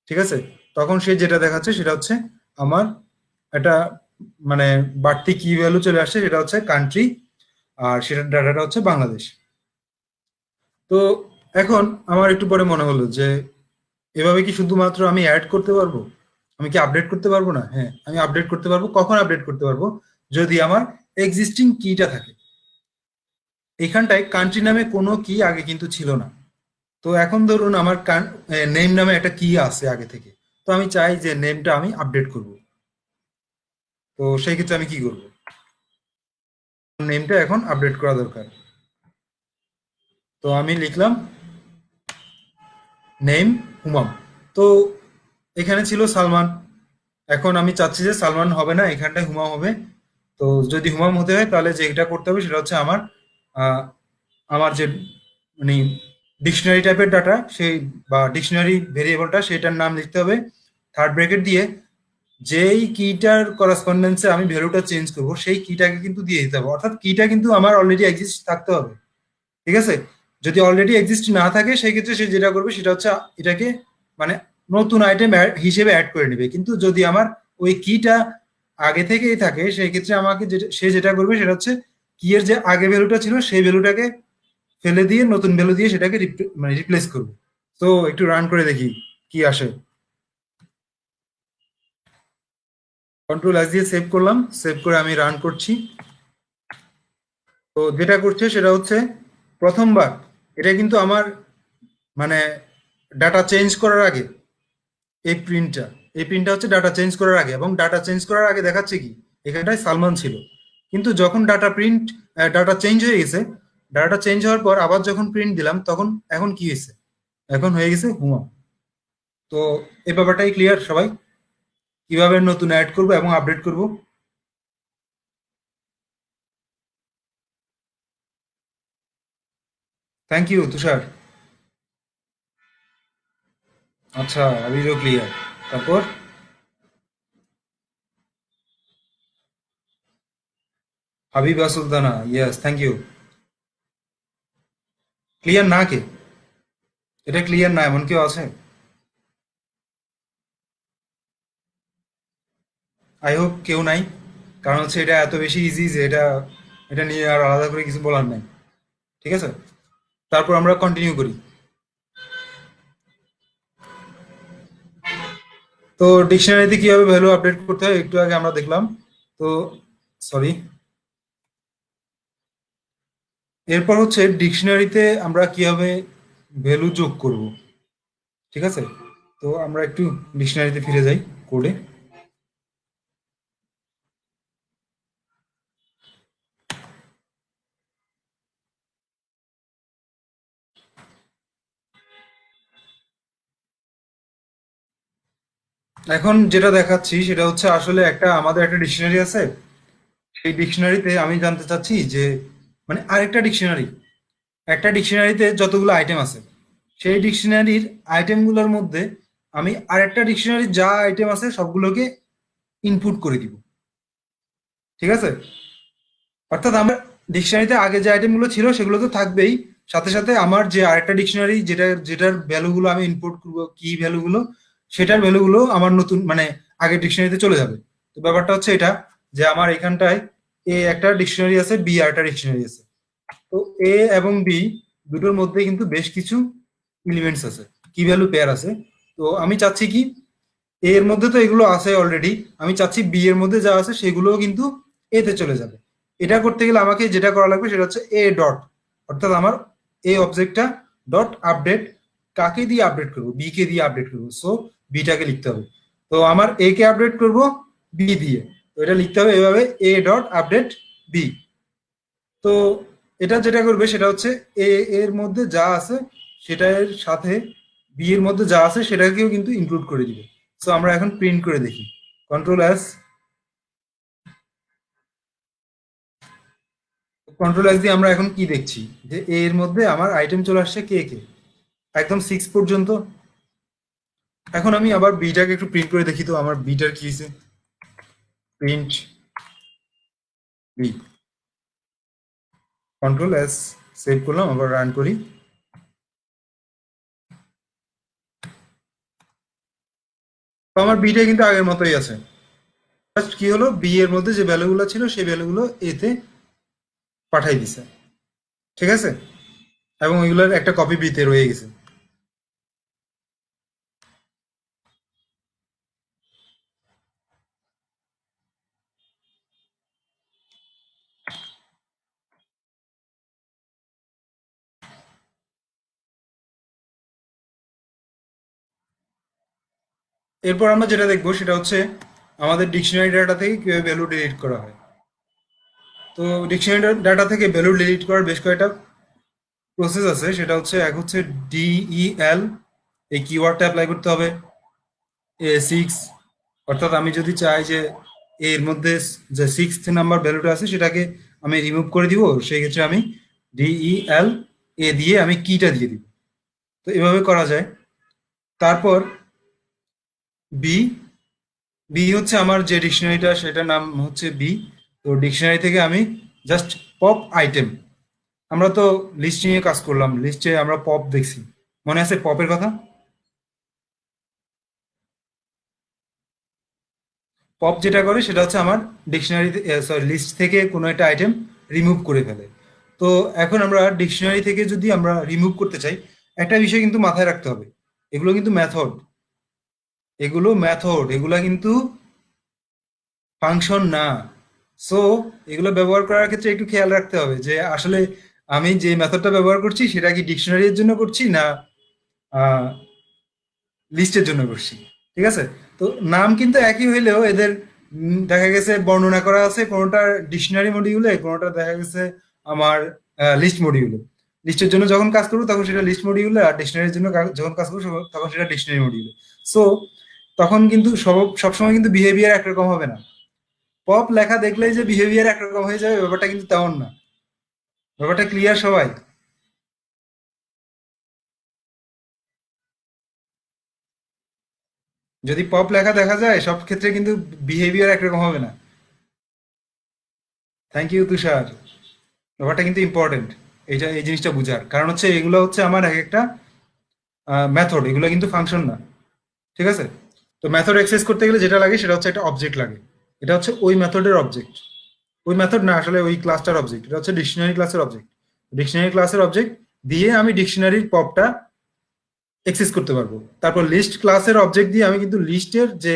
ঠিক আছে, তখন সে যেটা দেখাচ্ছে সেটা হচ্ছে আমার একটা মানে বাড়তি কি ভ্যালু চলে আসছে, সেটা হচ্ছে কান্ট্রি, আর সেটার ডাটাটা হচ্ছে বাংলাদেশ। তো এখন আমার একটু পরে মনে হলো যে এভাবে কি শুধুমাত্র আমি অ্যাড করতে পারবো, আমি কি আপডেট করতে পারবো না? হ্যাঁ, আমি আপডেট করতে পারবো। কখন আপডেট করতে পারবো? যদি আমার এক্সিস্টিং কিটা থাকে। এখানটায় কান্ট্রি নামে কোনো কি আগে কিন্তু ছিল না। তো এখন ধরুন আমার নেম নামে একটা কি আছে আগে থেকে। তো আমি চাই যে নেমটা আমি আপডেট করব। তো সেই ক্ষেত্রে আমি কি করব? নেমটা এখন আপডেট করা দরকার। তো আমি লিখলাম নেম হুমাম। তো এখানে ছিল সালমান। এখন আমি চাচ্ছি যে সালমান হবে না, এখানটায় হুমাম হবে। তো যদি হুমাম হতে হয় তাহলে যেটা করতে হবে সেটা হচ্ছে আহ, আমার যে মানে ডিকশনারি টাইপের ডাটা সেই বা ডিকশনারি ভেরিয়েবলটা সেটার নাম লিখতে হবে থার্ড ব্র্যাকেট দিয়ে। যেই কিটার করেসপন্ডেন্সে আমি ভ্যালুটা চেঞ্জ করব সেই কিটাকে কিন্তু দিয়ে দিতে হবে, অর্থাৎ কিটা কিন্তু আমার অলরেডি এক্সিস্ট থাকতে হবে। ঠিক আছে? যদি অলরেডি এক্সিস্ট না থাকে সেই ক্ষেত্রে সে যেটা করবে সেটা হচ্ছে এটাকে মানে নতুন আইটেম হিসেবে অ্যাড করে নেবে। কিন্তু যদি আমার ওই কিটা আগে থেকেই থাকে সেই ক্ষেত্রে আমাকে সে যেটা করবে সেটা হচ্ছে কি এর যে আগে ভ্যালুটা ছিল সেই ভ্যালুটাকে ফেলে দিয়ে নতুন ভ্যালু দিয়ে সেটাকে রিপ্লেস করবে। তো একটু রান করে দেখি কি আসে। কন্ট্রোল এস দিয়ে সেভ করলাম, সেভ করে আমি রান করছি। তো যেটা করছে সেটা হচ্ছে প্রথমবার এটা কিন্তু আমার মানে ডাটা চেঞ্জ করার আগে এই প্রিন্টটা এই প্রিন্টটা হচ্ছে ডাটা চেঞ্জ করার আগে, এবং ডাটা চেঞ্জ করার আগে দেখাচ্ছে কি এখানটায় সালমান ছিল। কিন্তু যখন ডাটা চেঞ্জ হয়ে গেছে, ডাটা চেঞ্জ হওয়ার পর আবার যখন প্রিন্ট দিলাম তখন এখন কি হয়েছে, এখন হয়ে গেছে হুমা। তো এই ব্যাপারটাই ক্লিয়ার সবাই, কিভাবে নতুন অ্যাড করব এবং আপডেট করব। Thank you Tushar. আচ্ছা, আবিরও ক্লিয়ার। তারপর Habiba Sultana, yes thank you. Clear না কে? এটা ক্লিয়ার না এমন কেউ আছে? আই হোপ কেউ নাই, কারণ হচ্ছে এটা এত বেশি ইজি যে এটা এটা নিয়ে আর আলাদা করে কিছু বলার নাই। ঠিক আছে, তারপর আমরা কন্টিনিউ করি। তো ডিকশনারিতে কিভাবে ভ্যালু আপডেট করতে হয় একটু আগে আমরা দেখলাম। তো সরি, এরপর হচ্ছে ডিকশনারিতে আমরা কিভাবে ভ্যালু যোগ করব। ঠিক আছে, তো তো আমরা একটু ডিকশনারিতে ফিরে যাই কোডে। এখন যেটা দেখাচ্ছি সেটা হচ্ছে আসলে আমাদের একটা ডিকশনারি আছে। সেই ডিকশনারিতে আমি জানতে চাচ্ছি যে মানে আরেকটা ডিকশনারি, একটা ডিকশনারিতে যতগুলো আইটেম আছে সেই ডিকশনারির আইটেমগুলোর মধ্যে আমি আরেকটা ডিকশনারির যা আইটেম আছে সবগুলোকে ইনপুট করে দিব। ঠিক আছে? অর্থাৎ আমার ডিকশনারিতে আগে যে আইটেমগুলো ছিল সেগুলো তো থাকবেই, সাথে সাথে আমার যে আরেকটা ডিকশনারি যেটার ভ্যালুগুলো আমি ইনপুট করবো, কি ভ্যালুগুলো, সেটার ভ্যালুগুলো আমার নতুন মানে আগের ডিকশনারিতে চলে যাবে। তো ব্যাপারটা হচ্ছে এটা, যে আমার এখানটায় এ একটা ডিকশনারি আছে, বি আরেকটা ডিকশনারি আছে। তো এ এবং বি দুটোর মধ্যে কিন্তু বেশ কিছু এলিমেন্টস আছে, কি ভ্যালু পেয়ার আছে। তো আমি চাচ্ছি কি, এ এর মধ্যে তো এগুলো আছে অলরেডি, আমি চাচ্ছি বি এর মধ্যে যা আছে সেগুলোও কিন্তু এ তে চলে যাবে। এটা করতে গেলে আমাকে যেটা করা লাগবে সেটা হচ্ছে এ ডট, অর্থাৎ আমার এ অবজেক্টটা ডট আপডেট, কাকে দিয়ে আপডেট করবো, বি কে দিয়ে আপডেট করবো। সো বিটাকে লিখতে হবে। তো আমার এ কে আপডেট করব বি দিয়ে, তো এটা লিখতে হবে এভাবে, এ ডট আপডেট বি। তো এটা যেটা করবে সেটা হচ্ছে এ এর মধ্যে যা আছে সেটার সাথে বি এর মধ্যে যা আছে সেটাকেও কিন্তু ইনক্লুড করে দিবে। সো আমরা এখন প্রিন্ট করে দেখি, কন্ট্রোল এস। কন্ট্রোল এস দিয়ে আমরা এখন কি দেখছি, যে এ এর মধ্যে আমার আইটেম চলে আসছে কে কে, একদম 6 পর্যন্ত। এখন আমি আবার বিটাকে একটু প্রিন্ট করে দেখি, তো আমার বিটার কি হয়েছে। Print B, control S, save করলাম, আবার রান করি। তো আমার বিটা কিন্তু আগের মতোই আছে। জাস্ট কি হলো, বি এর মধ্যে যে ভ্যালুগুলো ছিল সেই ভ্যালুগুলো এতে পাঠাই দিছে। ঠিক আছে? এবং ওইগুলোর একটা কপি বিতে রয়ে গেছে। এরপর আমরা যেটা দেখবো সেটা হচ্ছে আমাদের ডিকশনারি ডাটা থেকে কিভাবে ভ্যালু ডিলিট করা হয়। তো ডিকশনারি ডাটা থেকে ভ্যালু ডিলিট করার বেশ কয়েকটা প্রসেস আছে। সেটা হচ্ছে, এক হচ্ছে ডিইএল, এই কিওয়ার্ডটা অ্যাপ্লাই করতে হবে। এ6, অর্থাৎ আমি যদি চাই যে এর মধ্যে যে 6th নাম্বার ভ্যালুটা আছে সেটাকে আমি রিমুভ করে দিব, সেই ক্ষেত্রে আমি ডিইএল এ দিয়ে আমি কিটা দিয়ে দিব। তো এভাবে করা যায়। তারপর বি, বি হচ্ছে আমার যে ডিকশনারিটা সেটার নাম হচ্ছে বি। তো ডিকশনারি থেকে আমি জাস্ট পপ আইটেম, আমরা তো লিস্ট নিয়ে কাজ করলাম, লিস্টে আমরা পপ দেখছি, মনে আছে পপের কথা? পপ যেটা করে সেটা হচ্ছে আমার ডিকশনারি, সরি, লিস্ট থেকে কোনো একটা আইটেম রিমুভ করে ফেলে। তো এখন আমরা ডিকশনারি থেকে যদি আমরা রিমুভ করতে চাই, একটা বিষয় কিন্তু মাথায় রাখতে হবে, এগুলো কিন্তু মেথড, এগুলো কিন্তু ফাংশন না। সো এগুলো ব্যবহার করার ক্ষেত্রে একটু খেয়াল রাখতে হবে যে আসলে আমি যে মেথডটা ব্যবহার করছি সেটা কি ডিকশনারির জন্য করছি না লিস্টের জন্য করছি। ঠিক আছে? তো নাম কিন্তু একই হইলেও এদের দেখা গেছে বর্ণনা করা আছে কোনোটা ডিকশনারি মডিউলে, কোনোটা দেখা গেছে আমার লিস্ট মডিউলে। লিস্টের জন্য যখন কাজ করবো তখন সেটা লিস্ট মডিউলে, আর ডিকশনারির জন্য যখন কাজ করবো তখন সেটা ডিকশনারি মডিউলে। সো তখন কিন্তু সবসময় কিন্তু বিহেভিয়ার একরকম হবে না। পপ লেখা দেখলেই যে বিহেভিয়ার একরকম হয়ে যাবে ব্যাপারটা কিন্তু তেমন না। ব্যাপারটা ক্লিয়ার সবাই? যদি পপ লেখা দেখা যায় সব ক্ষেত্রে কিন্তু বিহেভিয়ার একরকম হবে না। থ্যাংক ইউ তুষার। ব্যাপারটা কিন্তু ইম্পর্টেন্ট, এইটা এই জিনিসটা বুঝার কারণ হচ্ছে এগুলো হচ্ছে আমার এক একটা মেথড, এগুলো কিন্তু ফাংশন না। ঠিক আছে? তো মেথড অ্যাক্সেস করতে গেলে যেটা লাগে সেটা হচ্ছে একটা অবজেক্ট লাগে। এটা হচ্ছে ওই মেথডের অবজেক্ট, ওই মেথড না, আসলে ওই ক্লাসটার অবজেক্ট। এটা হচ্ছে ডিকশনারি ক্লাসের অবজেক্ট। ডিকশনারি ক্লাসের অবজেক্ট দিয়ে আমি ডিকশনারির পপটা অ্যাক্সেস করতে পারবো। তারপর লিস্ট ক্লাসের অবজেক্ট দিয়ে আমি কিন্তু লিস্টের যে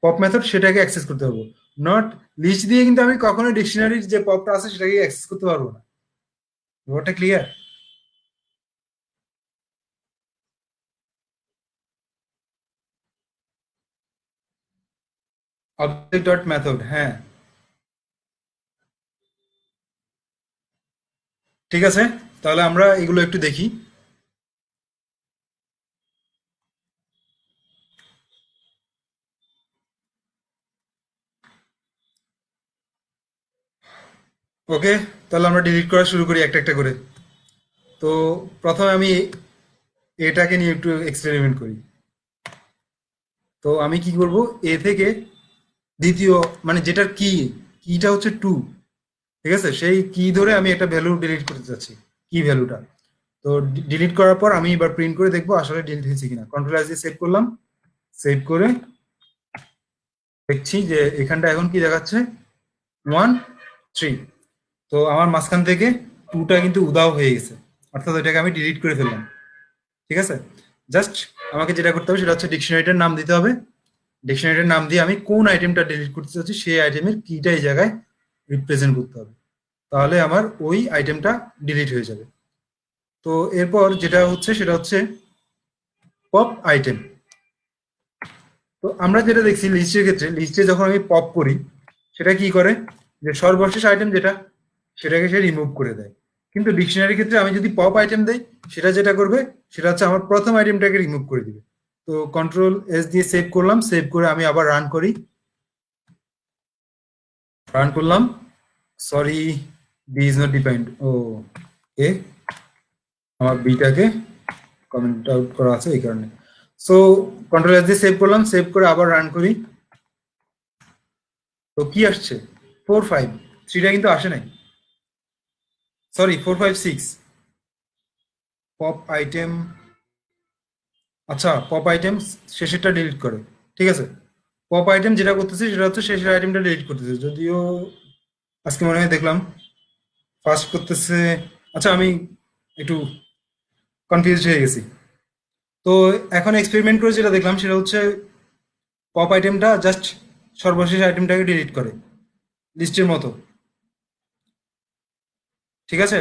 পপ মেথড সেটাকে অ্যাক্সেস করতে পারবো। নট লিস্ট দিয়ে কিন্তু আমি কখনো ডিকশনারির যে পপটা আছে সেটাকে অ্যাক্সেস করতে পারবো না। ব্যাপারটা ক্লিয়ার? অবজেক্ট ডট মেথড, হ্যাঁ ঠিক আছে। তাহলে আমরা এগুলো একটু দেখি। ওকে, তাহলে আমরা ডিলিট করা শুরু করি একটা একটা করে। তো প্রথমে আমি এটাকে নিয়ে একটু এক্সপেরিমেন্ট করি। তো আমি কি করব, এ থেকে দ্বিতীয় মানে যেটার কিটা হচ্ছে 2, ঠিক আছে, সেই কি ধরে আমি একটা ভ্যালু ডিলিট করতে চাচ্ছি, কি ভ্যালুটা। তো ডিলিট করার পর আমি এবার প্রিন্ট করে দেখবো আসলে ডিলিট হয়েছে কিনা। কন্ট্রোল এস দিয়ে সেভ করলাম, সেভ করে দেখছি যে এখানটা এখন কি দেখাচ্ছে, 1 3। তো আমার মাঝখান থেকে 2টা কিন্তু উধাও হয়ে গেছে, অর্থাৎ ওইটাকে আমি ডিলিট করে ফেললাম। ঠিক আছে, জাস্ট আমাকে যেটা করতে হবে সেটা হচ্ছে ডিকশনারিটার নাম দিতে হবে। ডিকশনারিটার নাম দিয়ে আমি কোন আইটেমটা ডিলিট করতে চাচ্ছি সেই আইটেমের কিটা এই জায়গায় রিপ্রেজেন্ট করতে হবে, তাহলে আমার ওই আইটেমটা ডিলিট হয়ে যাবে। তো এরপর যেটা হচ্ছে সেটা হচ্ছে পপ আইটেম। তো আমরা যেটা দেখছি লিস্টের ক্ষেত্রে, লিস্টে যখন আমি পপ করি সেটা কি করে, যে সর্বশেষ আইটেম যেটা সেটাকে সে রিমুভ করে দেয়। কিন্তু ডিকশনারির ক্ষেত্রে আমি যদি পপ আইটেম দেই, সেটা যেটা করবে সেটা হচ্ছে আমার প্রথম আইটেমটাকে রিমুভ করে দিবে। তো কন্ট্রোল এস দিয়ে সেভ করলাম, সেভ করে আমি আবার রান করি, রান করলাম। Sorry, B is not defined, ও এ আমার বিটাকে কমেন্ট আউট করা আছে এই কারণে। সো কন্ট্রোল এস দিয়ে সেভ করলাম, সেভ করে আবার রান করি। তো কি আসছে, 4 5, 3টা কিন্তু আসে নাই, সরি 4 5 6। পপ আইটেম, আচ্ছা পপ আইটেম শেষেরটা ডিলিট করে, ঠিক আছে। পপ আইটেম যেটা করতেছে সেটা হচ্ছে শেষের আইটেমটা ডিলিট করতেছে, যদিও আজকে মনে হয় দেখলাম ফার্স্ট করতেছে। আচ্ছা আমি একটু কনফিউজ হয়ে গেছি। তো এখন এক্সপেরিমেন্ট করে যেটা দেখলাম সেটা হচ্ছে পপ আইটেমটা জাস্ট সর্বশেষ আইটেমটাকে ডিলিট করে, লিস্টের মতো, ঠিক আছে।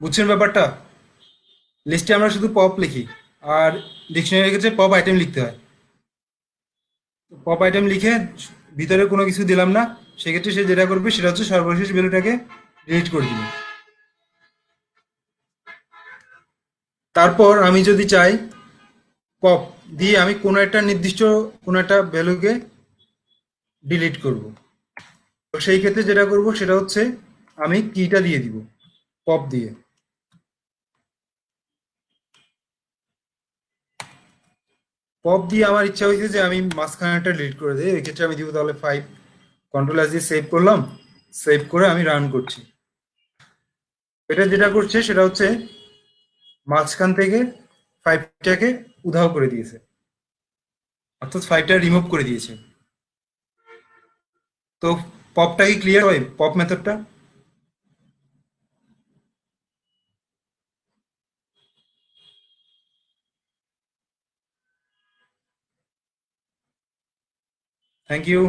বুঝছেন ব্যাপারটা, লিস্টে আমরা শুধু পপ লিখি, আর ডিকশনারির ক্ষেত্রে পপ আইটেম লিখতে হয়। পপ আইটেম লিখে ভিতরে কোনো কিছু দিলাম না, সেক্ষেত্রে সে যেটা করবে সেটা হচ্ছে সর্বশেষ ভ্যালুটাকে ডিলিট করে দিবে। তারপর আমি যদি চাই পপ দিয়ে আমি কোনো একটা নির্দিষ্ট কোনো একটা ভ্যালুকে ডিলিট করব, তো সেই ক্ষেত্রে যেটা করব সেটা হচ্ছে আমি কিটা দিয়ে দিব পপ দিয়ে। পপ দিয়ে আমার ইচ্ছা হয়েছে যে আমি মাঝখানেটা ডিলিট করে দিই, এই ক্ষেত্রে আমি দিব তাহলে 5। কন্ট্রোল এস দিয়ে সেভ করলাম, সেভ করে আমি রান করছি। এটা যেটা করছে সেটা হচ্ছে মাঝখান থেকে 5টাকে উধাও করে দিয়েছে, অর্থাৎ 5টা রিমুভ করে দিয়েছে। তো পপটা কি ক্লিয়ার হয়, পপ মেথডটা? Thank you.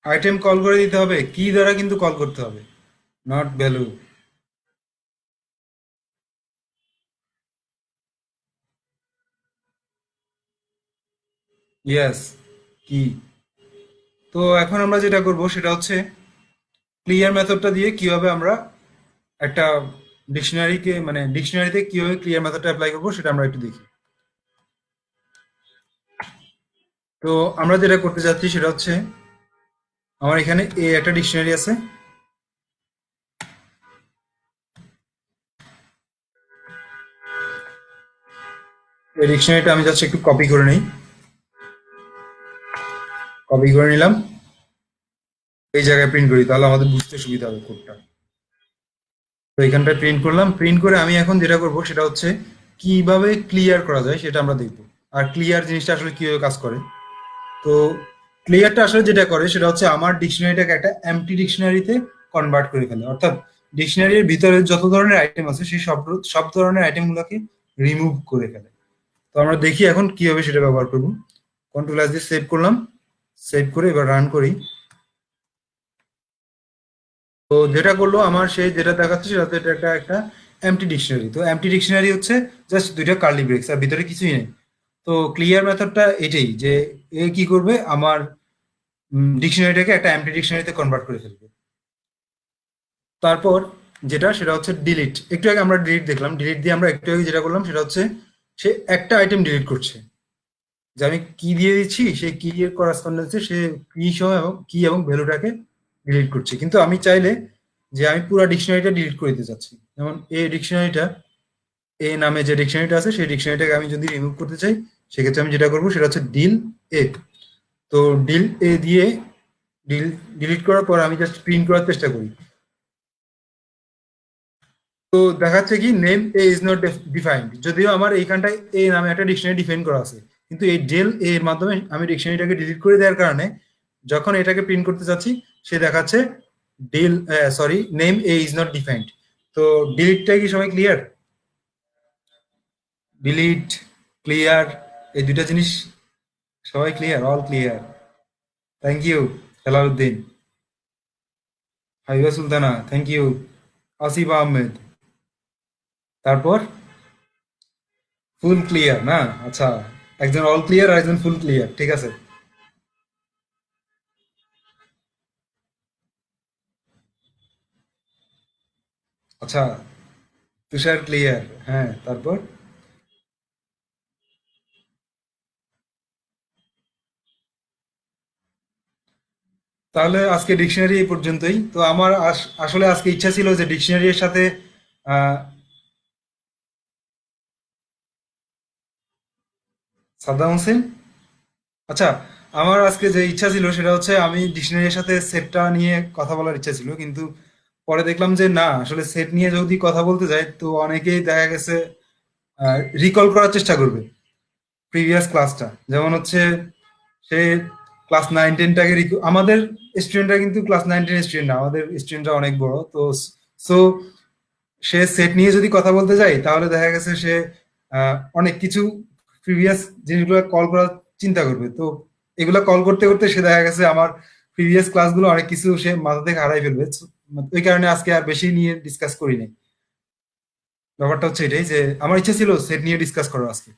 আইটেম কল করে দিতে হবে, কি দ্বারা কিন্তু কল করতে হবে, নট ভ্যালু। ইয়েস, কি। তো এখন আমরা যেটা করব সেটা হচ্ছে ক্লিয়ার মেথডটা দিয়ে কিভাবে আমরা একটা ডিকশনারিকে মানে ডিকশনারিতে কিভাবে ক্লিয়ার মেথডটা অ্যাপ্লাই করবো সেটা আমরা একটু দেখি। তো আমরা যেটা করতে যাচ্ছি সেটা হচ্ছে আমার এখানে এ একটা ডিকশনারি আছে। এই ডিকশনারিটা আমি জাস্ট একটু কপি করে নিই, কপি করে নিলাম, এই জায়গায় প্রিন্ট করি তাহলে আমাদের বুঝতে সুবিধা হবে কোডটা। তো এখানটায় প্রিন্ট করলাম, প্রিন্ট করে আমি এখন যেটা করব সেটা হচ্ছে কিভাবে ক্লিয়ার করা যায় সেটা আমরা দেখব। আর ক্লিয়ার জিনিসটা আসলে কিভাবে কাজ করে। তো ক্লিয়ারটা আসলে যেটা করে সেটা হচ্ছে আমার ডিকশনারিটাকে একটা এমটি ডিকশনারিতে কনভার্ট করে ফেলে, অর্থাৎ ডিকশনারির ভিতরে যত ধরনের আইটেম আছে সেই সব সব ধরনের আইটেমগুলোকে রিমুভ করে ফেলে। তো আমরা দেখি এখন কিভাবে সেটা ব্যবহার করব। কন্ট্রোল এস দিয়ে সেভ করলাম, সেভ করে এবার রান করি। তো যেটা করলো আমার, সেই যেটা দেখাচ্ছে সেটা হচ্ছে এটা একটা একটা এমটি ডিকশনারি। তো এমটি ডিকশনারি হচ্ছে জাস্ট দুইটা কার্লি ব্রেক্স আর ভিতরে কিছুই নেই। তো ক্লিয়ার মেথডটা এটাই যে এ কি করবে, আমার ডিকশনারিটাকে একটা এমটি ডিকশনারিতে কনভার্ট করে ফেলবে। তারপর যেটা সেটা হচ্ছে ডিলিট। একটু আগে আমরা ডিলিট দেখলাম, ডিলিট দিয়ে আমরা একটু আগে যেটা করলাম সেটা হচ্ছে সে একটা আইটেম ডিলিট করছে। যে আমি কি দিয়ে দিচ্ছি সেই কি এর করাসপন্ডেন্সে সে কি সহ এবং কি এবং ভ্যালুটাকে ডিলিট করছে। কিন্তু আমি চাইলে যে আমি পুরো ডিকশনারিটা ডিলিট করে দিতে চাচ্ছি, যেমন এই ডিকশনারিটা, এ নামে যে ডিকশনারিটা আছে সেই ডিকশনারিটাকে আমি যদি রিমুভ করতে চাই, সেক্ষেত্রে আমি যেটা করবো সেটা হচ্ছে ডিল এ। তো ডিল এ দিয়ে ডিল ডিলিট করার পর আমি জাস্ট প্রিন্ট করার চেষ্টা করি। তো দেখাচ্ছে কি name a is not defined, যদিও আমার এইখানটায় এ নামে একটা ডিকশনারি ডিফাইন করা আছে, কিন্তু এই ডেল এর মাধ্যমে আমি ডিকশনারিটাকে ডিলিট করে দেওয়ার কারণে যখন এটাকে প্রিন্ট করতে চাচ্ছি সে দেখাচ্ছে ডেল, sorry, name a is not defined. তো ডিলিটটা কি সবাই ক্লিয়ার? ডিলিট, ক্লিয়ার, এই দুইটা জিনিস সবাই clear? All clear? Thank you Helaluddin. Habiba Sultana, thank you. Asif Ahmed. তারপর ফুল ক্লিয়ার না? আচ্ছা, একজন অল ক্লিয়ার আর একজন ফুল ক্লিয়ার, ঠিক আছে। আচ্ছা, তুষার ক্লিয়ার, হ্যাঁ। তারপর তাহলে আজকে ডিকশনারি এই পর্যন্তই। তো আমার আসলে আজকে ইচ্ছা ছিল যে ডিকশনারি এর সাথে আহ, সাদ্দাম হোসেন। আচ্ছা, আমার আজকে যে ইচ্ছা ছিল সেটা হচ্ছে আমি ডিকশনারির সাথে সেটটা নিয়ে কথা বলার ইচ্ছা ছিল, কিন্তু পরে দেখলাম যে না, আসলে সেট নিয়ে যদি কথা বলতে যাই তো অনেকেই দেখা গেছে রিকল করার চেষ্টা করবে প্রিভিয়াস ক্লাসটা। যেমন হচ্ছে সে ক্লাস 9-10টাকে আমাদের স্টুডেন্টরা কিন্তু ক্লাস 9-10 স্টুডেন্ট না, আমাদের স্টুডেন্টরা অনেক বড়। তো সো সে সেট নিয়ে যদি কথা বলতে যায় তাহলে দেখা গেছে সে অনেক কিছু প্রিভিয়াস জিনিসগুলো কল করার চিন্তা করবে। তো এগুলা কল করতে করতে সে দেখা গেছে আমার প্রিভিয়াস ক্লাসগুলো অনেক কিছু সে মাথা থেকে হারাই ফেলবে। ওই কারণে আজকে আর বেশি নিয়ে ডিসকাস করি নাই। ব্যাপারটা হচ্ছে এটাই যে আমার ইচ্ছা ছিল সেট নিয়ে ডিসকাস করার আজকে।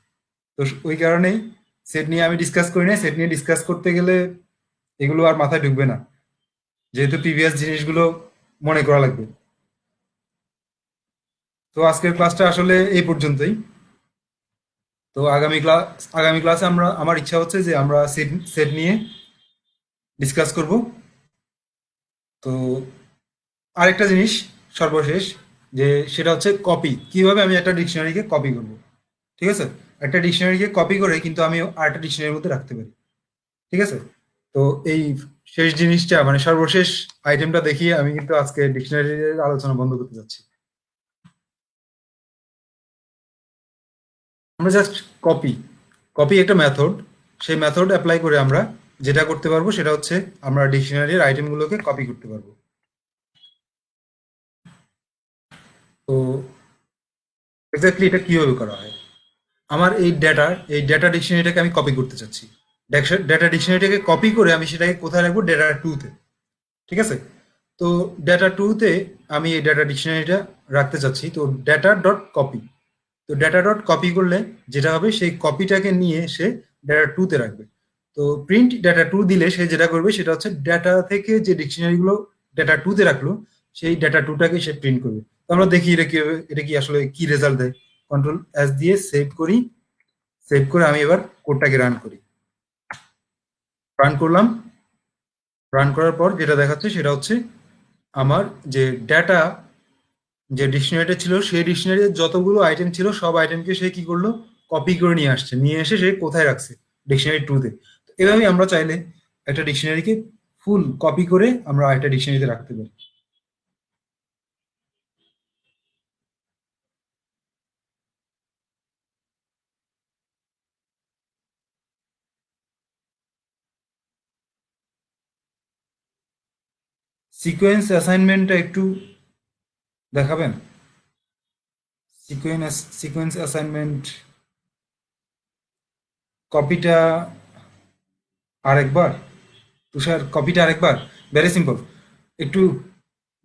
তো ওই কারণেই সেট নিয়ে আমি ডিসকাস করি নাই। সেট নিয়ে ডিসকাস করতে গেলে এগুলো আর মাথায় ঢুকবে না, যেহেতু প্রিভিয়াস জিনিসগুলো মনে করা লাগবে। তো আজকের ক্লাসটা আসলে এই পর্যন্তই। তো আগামী ক্লাসে আমরা, আমার ইচ্ছা হচ্ছে যে আমরা সেট সেট নিয়ে ডিসকাস করব। তো আরেকটা জিনিস সর্বশেষ, যে সেটা হচ্ছে কপি, কিভাবে আমি একটা ডিকশনারিকে কপি করব। ঠিক আছে, একটা ডিকশনারিকে কপি করে কিন্তু আমি আরেকটা ডিকশনারির মধ্যে রাখতে পারি। ঠিক আছে। তো এই শেষ জিনিসটা মানে সর্বশেষ আইটেমটা দেখিয়ে আমি কিন্তু আজকে ডিকশনারির আলোচনা বন্ধ করতে যাচ্ছি। আমরা জাস্ট কপি, কপি একটা মেথড, সেই মেথড অ্যাপ্লাই করে আমরা যেটা করতে পারবো সেটা হচ্ছে আমরা ডিকশনারির আইটেমগুলোকে কপি করতে পারবো। তো এক্স্যাক্টলি এটা কিভাবে করা হয়? আমার এই ডেটা ডিকশনারিটাকে আমি কপি করতে চাচ্ছি। ডেটা ডিকশনারিটাকে কপি করে আমি সেটাকে কোথায় রাখবো? ডেটা টুতে। ঠিক আছে। তো ডেটা টুতে আমি এই ডেটা ডিকশনারিটা রাখতে চাচ্ছি। তো ডেটা ডট কপি, তো ডেটা ডট কপি করলে যেটা হবে সেই কপিটাকে নিয়ে সে ডেটা টুতে রাখবে। তো প্রিন্ট ডেটা টু দিলে সে যেটা করবে সেটা হচ্ছে ডেটা থেকে যে ডিকশনারিগুলো ডেটা টুতে রাখলো সেই ডেটা টুটাকে সে প্রিন্ট করবে। তো আমরা দেখি এটা কি, এটা কি আসলে কি রেজাল্ট দেয়। কন্ট্রোল এস দিয়ে সেভ করি। সেভ করে আমি এবার কোডটাকে রান করি। রান করলাম। রান করার পর যেটা দেখাচ্ছে সেটা হচ্ছে আমার যে ডেটা, যে ডিকশনারিটা ছিল সেই ডিকশনারির যতগুলো আইটেম ছিল সব আইটেমকে সে কি করলো? কপি করে নিয়ে আসছে, নিয়ে এসে সে কোথায় রাখছে? ডিকশনারি টুতে। এভাবেই আমরা চাইলে একটা ডিকশনারিকে ফুল কপি করে আমরা একটা ডিকশনারিতে রাখতে পারি। সিকোয়েন্স অ্যাসাইনমেন্টটা একটু দেখাবেন? সিকোয়েন্স অ্যাসাইনমেন্ট কপিটা আরেকবার, তুষার কপিটা আরেকবার। ভেরি সিম্পল, একটু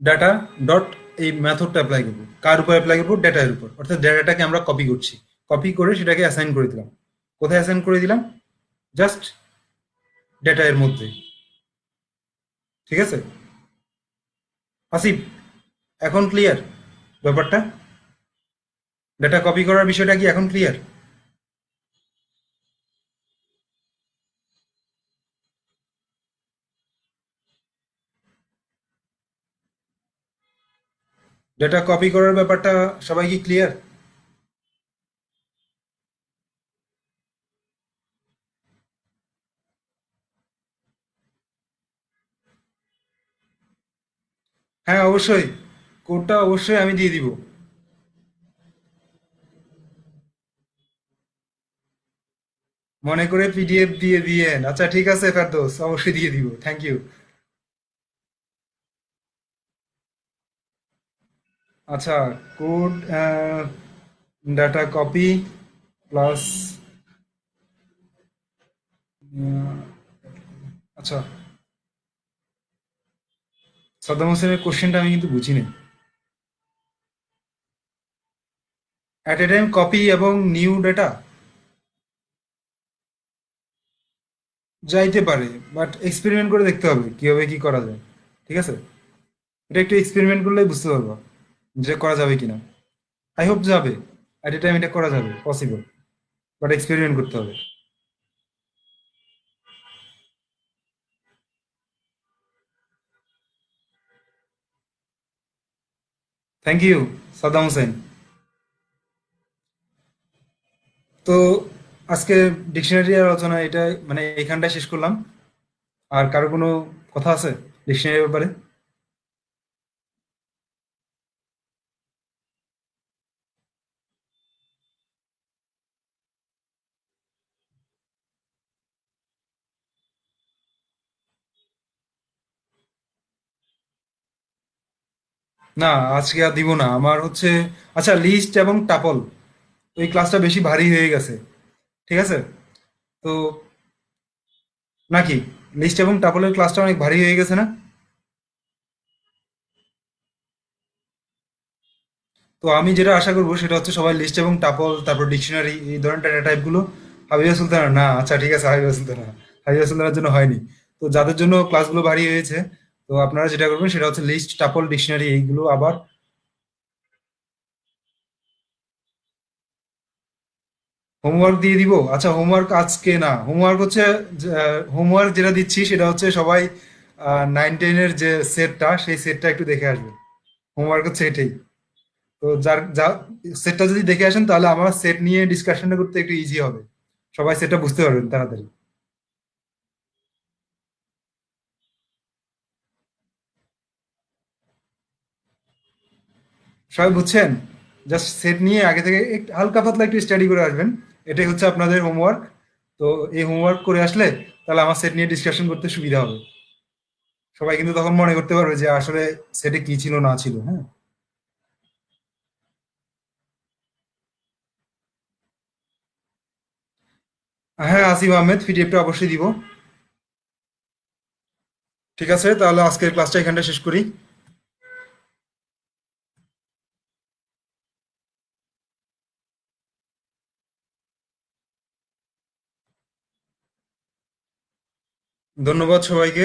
ডাটা ডট এই মেথডটা অ্যাপ্লাই করবো, কার উপর অ্যাপ্লাই করবো, ডেটার উপর, অর্থাৎ ডেটাটাকে আমরা কপি করছি, কপি করে সেটাকে অ্যাসাইন করে দিলাম। কোথায় অ্যাসাইন করে দিলাম? জাস্ট ডেটা এর মধ্যে। ঠিক আছে আসিফ, এখন ক্লিয়ার ব্যাপারটা? ডেটা কপি করার বিষয়টা কি এখন ক্লিয়ার? ডেটা কপি করার ব্যাপারটা সবাই কি ক্লিয়ার? হ্যাঁ অবশ্যই, কোডটা অবশ্যই আমি দিয়ে দিব। মনে করে পিডিএফ দিয়ে দিয়েন, আচ্ছা ঠিক আছে ফেরদৌস, অবশ্যই দিয়ে দিব, থ্যাংক ইউ। আচ্ছা, কোড ডাটা কপি প্লাস, আচ্ছা, সাদ্দাম হোসেনের কোশ্চেনটা আমি কিন্তু বুঝি নাই। অ্যাট এ টাইম কপি এবং নিউ ডেটা যাইতে পারে, বাট এক্সপেরিমেন্ট করে দেখতে হবে কিভাবে কি করা যায়। ঠিক আছে, এটা একটু এক্সপেরিমেন্ট করলেই বুঝতে পারবো যে করা যাবে কিনা। আই হোপ যাবে, অ্যাট এ টাইম এটা করা যাবে, পসিবল, বাট এক্সপেরিমেন্ট করতে হবে। Thank you Saddam Hossain. তো আজকে ডিকশনারি আলোচনা এটা মানে এইখানটায় শেষ করলাম। আর কারো কোনো কথা আছে ডিকশনারির ব্যাপারে? না, আজকে আর দিব না, আমার হচ্ছে, আচ্ছা লিস্ট এবং টাপল, ওই ক্লাসটা বেশি ভারী হয়ে গেছে। ঠিক আছে, তো নাকি লিস্ট এবং টাপলের ক্লাসটা অনেক ভারী হয়ে গেছে না? তো আমি যেটা আশা করবো সেটা হচ্ছে সবাই লিস্ট এবং টাপল, তারপর ডিকশনারি, এই ধরনের ডেটা টাইপগুলো। হাবিবা সুলতানা না, আচ্ছা ঠিক আছে, হাবিবা সুলতানা, হাবিবা সুলতানার জন্য হয়নি। তো যাদের জন্য ক্লাসগুলো ভারী হয়েছে, তো আপনারা যেটা করবেন সেটা হচ্ছে লিস্ট, টাপল, ডিকশনারি এইগুলো আবার। হোমওয়ার্ক দিয়ে দিব, আচ্ছা হোমওয়ার্ক আজকে না, হোমওয়ার্ক হচ্ছে, হোমওয়ার্ক যেটা দিচ্ছি সেটা হচ্ছে সবাই 9-10-এর যে সেটটা, সেই সেটটা একটু দেখে আসবেন। হোমওয়ার্ক হচ্ছে এটাই। তো যার যা সেটটা যদি দেখে আসেন তাহলে আমার সেট নিয়ে ডিসকাশনটা করতে একটু ইজি হবে, সবাই সেটটা বুঝতে পারবেন তাড়াতাড়ি। সবাই বুঝছেন? জাস্ট সেট নিয়ে আগে থেকে একটু হালকা পাতলা একটু স্টাডি করে আসবেন, এটাই হচ্ছে আপনাদের হোমওয়ার্ক। তো এই হোমওয়ার্ক করে আসলে তাহলে আমার সেট নিয়ে ডিসকাশন করতে সুবিধা হবে। সবাই কিন্তু তখন মনে করতে পারবে যে আসলে সেটে কি ছিল না ছিল। হ্যাঁ, হ্যাঁ আসিফ আহমেদ, পিডিএফটা অবশ্যই দিব। ঠিক আছে, তাহলে আজকের ক্লাসটা এখানটা শেষ করি। ধন্যবাদ সবাইকে।